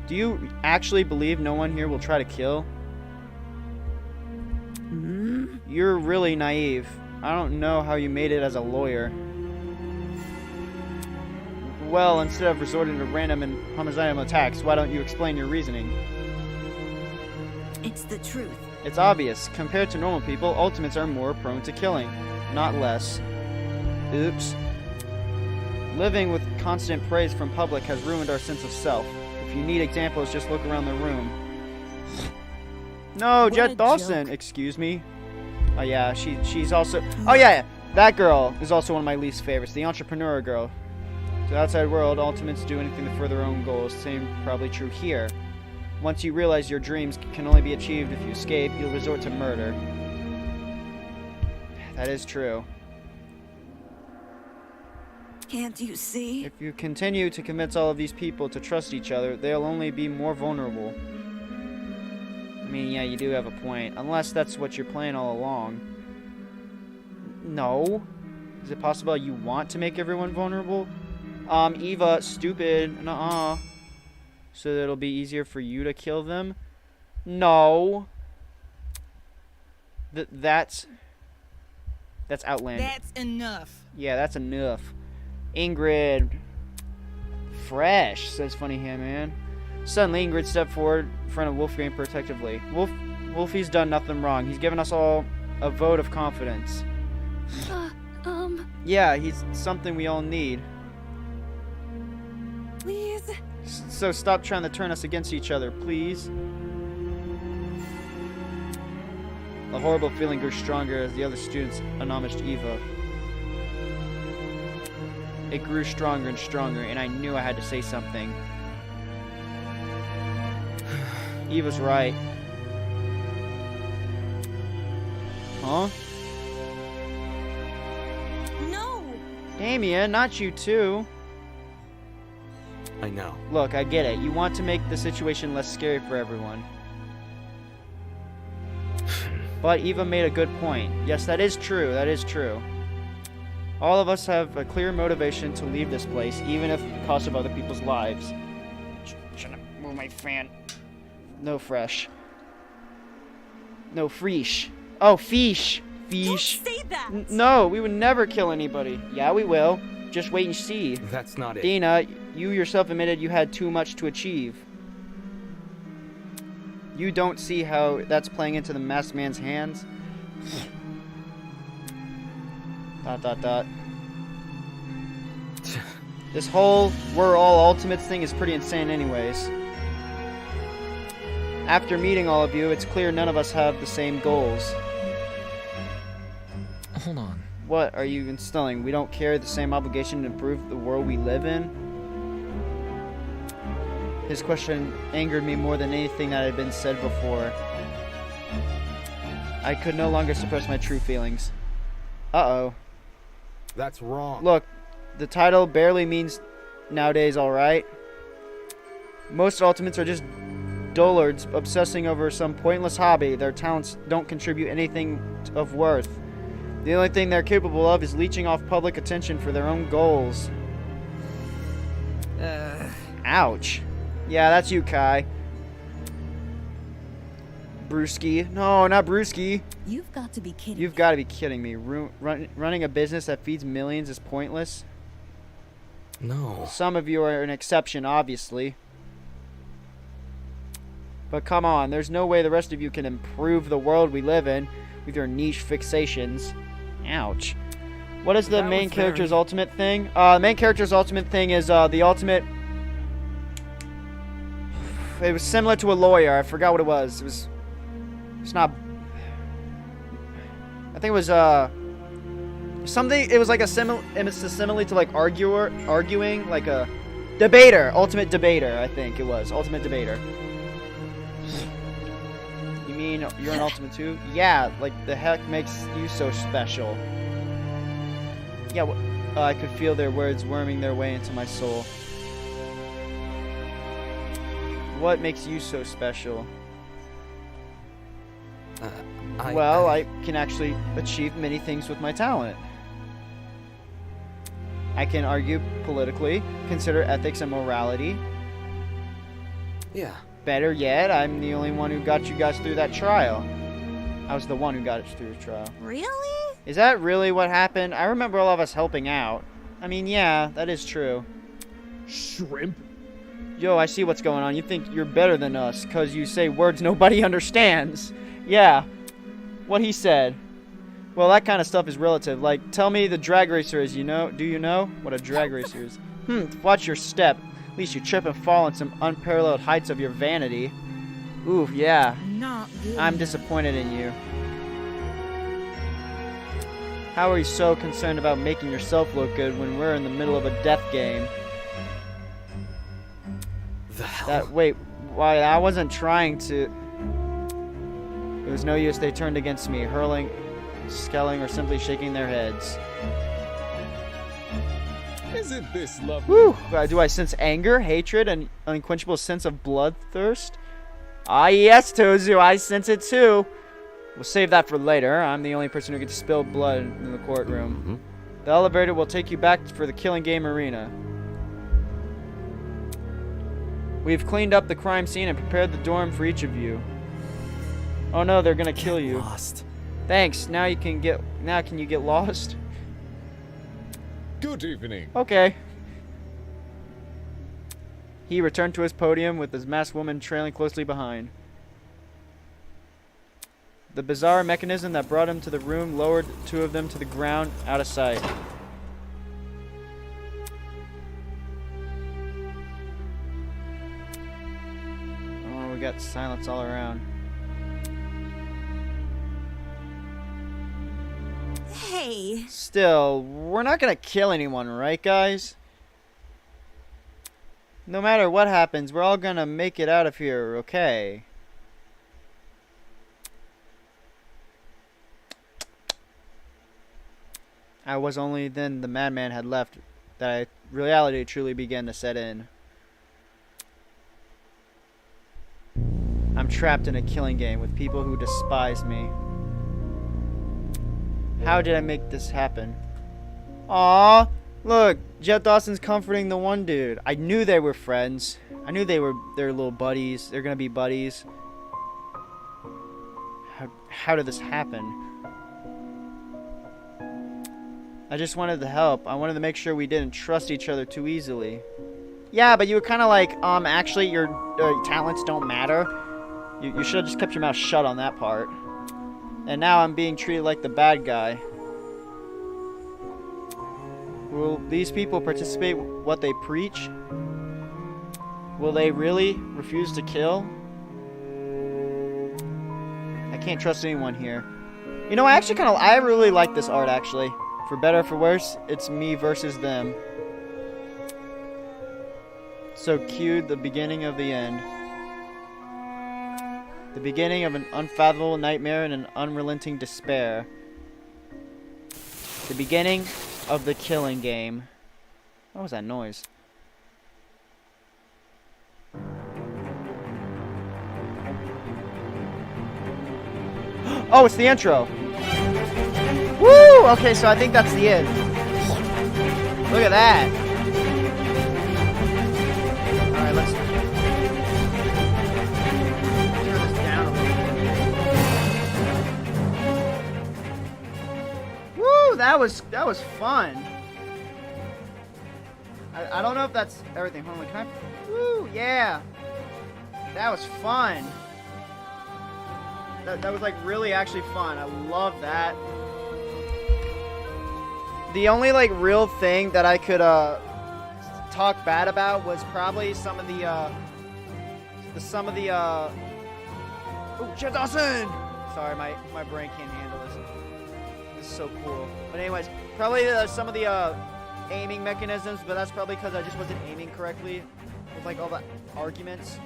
Do you actually believe no one here will try to kill? You're really naive. I don't know how you made it as a lawyer. Well, instead of resorting to random and homicidal attacks, why don't you explain your reasoning? It's the truth. It's obvious. Compared to normal people, ultimates are more prone to killing, not less. Oops. Living with constant praise from public has ruined our sense of self. If you need examples, just look around the room. No, Jet Dawson! Joke. Excuse me. Oh yeah, she's also... Oh yeah, that girl is also one of my least favorites, the entrepreneur girl. To the outside world, ultimates do anything to further their own goals. Same probably true here. Once you realize your dreams can only be achieved if you escape, you'll resort to murder. That is true. Can't you see? If you continue to convince all of these people to trust each other, they'll only be more vulnerable. I mean, yeah, you do have a point. Unless that's what you're playing all along. No. Is it possible you want to make everyone vulnerable? Eva, stupid. Nuh-uh. So that it'll be easier for you to kill them? No. That's outlandish. That's enough. Yeah, that's enough. Ingrid. Fresh, says Funny Hand Man. Suddenly, Ingrid stepped forward in front of Wolfgang protectively. Wolfie's done nothing wrong. He's given us all a vote of confidence. Yeah, he's something we all need. Please? So stop trying to turn us against each other, please. The horrible feeling grew stronger as the other students admonished Eva. It grew stronger and stronger, and I knew I had to say something. Eva's right. Huh? No! Damien, not you too. I know. Look, I get it. You want to make the situation less scary for everyone. But Eva made a good point. Yes, that is true. That is true. All of us have a clear motivation to leave this place, even if at the cost of other people's lives. Trying to move my fan. No fresh. No fresh. Oh, fish. Fish. Don't say that! No, we would never kill anybody. Yeah, we will. Just wait and see. That's not it. Dina, you yourself admitted you had too much to achieve. You don't see how that's playing into the masked man's hands? ... This whole we're all ultimates thing is pretty insane anyways. After meeting all of you, it's clear none of us have the same goals. Hold on. What are you instilling? We don't carry the same obligation to improve the world we live in? His question angered me more than anything that had been said before. I could no longer suppress my true feelings. Uh-oh. That's wrong. Look, the title barely means nowadays, alright? Most ultimates are just dullards obsessing over some pointless hobby. Their talents don't contribute anything of worth. The only thing they're capable of is leeching off public attention for their own goals. Ouch. Yeah, that's you, Kai. Brewski. No, not Brewski. You've got to be kidding. You've got to be kidding me. Running a business that feeds millions is pointless? No. Some of you are an exception, obviously. But come on, there's no way the rest of you can improve the world we live in with your niche fixations. Ouch. What is the main character's ultimate thing? The main character's ultimate thing is the ultimate... It was similar to a lawyer. I forgot what it was. It's not... I think it was something. It was like a simile to like arguing, like a debater, ultimate debater. I think it was ultimate debater. You mean you're an ultimate too? Yeah, like the heck makes you so special? Yeah, I could feel their words worming their way into my soul. What makes you so special? I can actually achieve many things with my talent. I can argue politically, consider ethics and morality. Yeah. Better yet, I'm the only one who got you guys through that trial. I was the one who got us through the trial. Really? Is that really what happened? I remember all of us helping out. I mean, yeah, that is true. Shrimp? Yo, I see what's going on. You think you're better than us because you say words nobody understands. Yeah, what he said. Well, that kind of stuff is relative. Like, tell me the drag racer is, you know? Do you know what a drag racer is? Watch your step. At least you trip and fall on some unparalleled heights of your vanity. Ooh, yeah. Not good. I'm disappointed in you. How are you so concerned about making yourself look good when we're in the middle of a death game? The hell? Wait, why? I wasn't trying to... It was no use. They turned against me, hurling skelling, or simply shaking their heads. Isn't this lovely? Whew! Do I sense anger, hatred, and unquenchable sense of bloodthirst? Ah, yes, Tozu, I sense it too. We'll save that for later. I'm the only person who gets to spill blood in the courtroom. The elevator will take you back for the killing game arena. We've cleaned up the crime scene and prepared the dorm for each of you. Oh no, they're gonna kill you. Lost. Thanks. Now can you get lost? Good evening. Okay. He returned to his podium with his masked woman trailing closely behind. The bizarre mechanism that brought him to the room lowered two of them to the ground, out of sight. Oh, we got silence all around. Hey. Still, we're not gonna kill anyone, right, guys? No matter what happens, we're all gonna make it out of here, okay? I was only then the madman had left that reality truly began to set in. I'm trapped in a killing game with people who despise me. How did I make this happen? Aww, look, Jet Dawson's comforting the one dude. I knew they were friends. I knew they're little buddies. They're gonna be buddies. How did this happen? I just wanted to help. I wanted to make sure we didn't trust each other too easily. Yeah, but you were kind of like, actually your talents don't matter. You should have just kept your mouth shut on that part. And now I'm being treated like the bad guy. Will these people participate in what they preach? Will they really refuse to kill? I can't trust anyone here. You know, I really like this art, actually. For better or for worse, it's me versus them. So cue the beginning of the end. The beginning of an unfathomable nightmare and an unrelenting despair. The beginning of the killing game. What was that noise? Oh, it's the intro. Woo! Okay, so I think that's the end. Look at that. Alright, let's turn this down a little bit. Woo! That was fun. I don't know if that's everything. Hold on, can I? Woo! Yeah. That was fun. That was like really actually fun. I love that. The only like real thing that I could talk bad about was probably some of the oh, Jet Dawson! Sorry, my brain can't handle this. This is so cool. But anyways, probably some of the aiming mechanisms, but that's probably because I just wasn't aiming correctly with like all the arguments.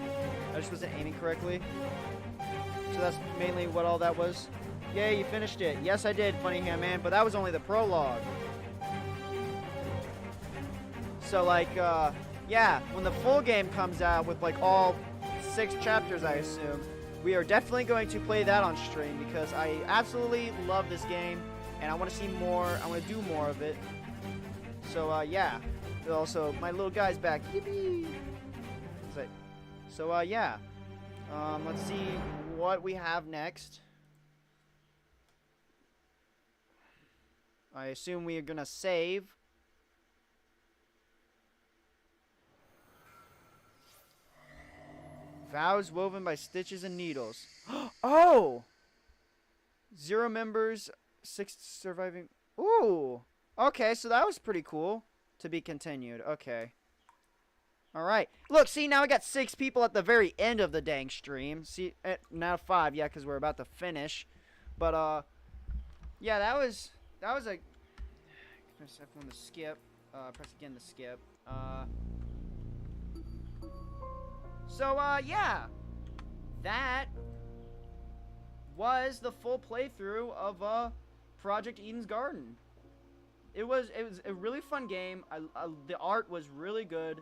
I just wasn't aiming correctly. So that's mainly what all that was. Yay, you finished it. Yes, I did, Funny Hand Man, but that was only the prologue. So, like, yeah, when the full game comes out with, like, all 6 chapters, I assume, we are definitely going to play that on stream because I absolutely love this game, and I want to see more. I want to do more of it. So, yeah. Also, my little guy's back. Yippee! So, yeah. Let's see what we have next. I assume we are gonna save. Vows woven by stitches and needles. Oh! 0 members, 6 surviving. Ooh! Okay, so that was pretty cool. To be continued. Okay. Alright. Look, see, now I got 6 people at the very end of the dang stream. See, now 5, yeah, because we're about to finish. But, yeah, that was a... Press F1 to skip. Press again to skip. So, yeah. That was the full playthrough of, Project Eden's Garden. It was a really fun game. The art was really good.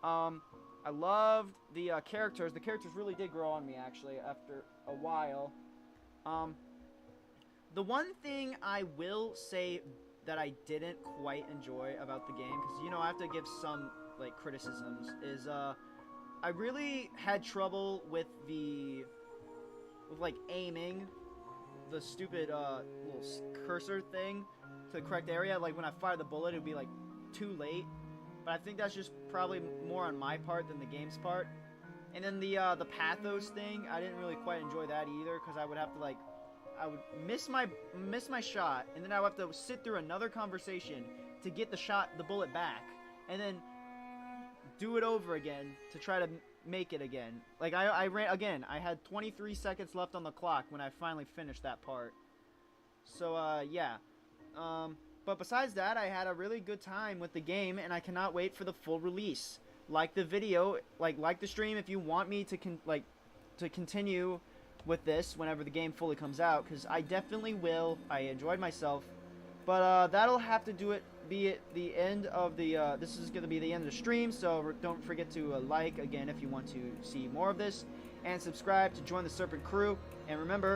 I loved the characters. The characters really did grow on me, actually, after a while. The one thing I will say that I didn't quite enjoy about the game, because, you know, I have to give some, like, criticisms, is, I really had trouble with like, aiming the stupid, little cursor thing to the correct area. Like, when I fire the bullet, it would be, like, too late. But I think that's just probably more on my part than the game's part. And then the pathos thing, I didn't really quite enjoy that either, because I would have to, like, I would miss my shot, and then I would have to sit through another conversation to get the bullet back, and then do it over again to try to make it again. Like, I ran again. I had 23 seconds left on the clock when I finally finished that part. So, yeah. But besides that, I had a really good time with the game, and I cannot wait for the full release. Like the video, like the stream if you want me to continue with this whenever the game fully comes out, because I definitely will. I enjoyed myself. But that'll have to be at the end of the, this is going to be the end of the stream, so don't forget to like again if you want to see more of this, and subscribe to join the Serpent Crew, and remember,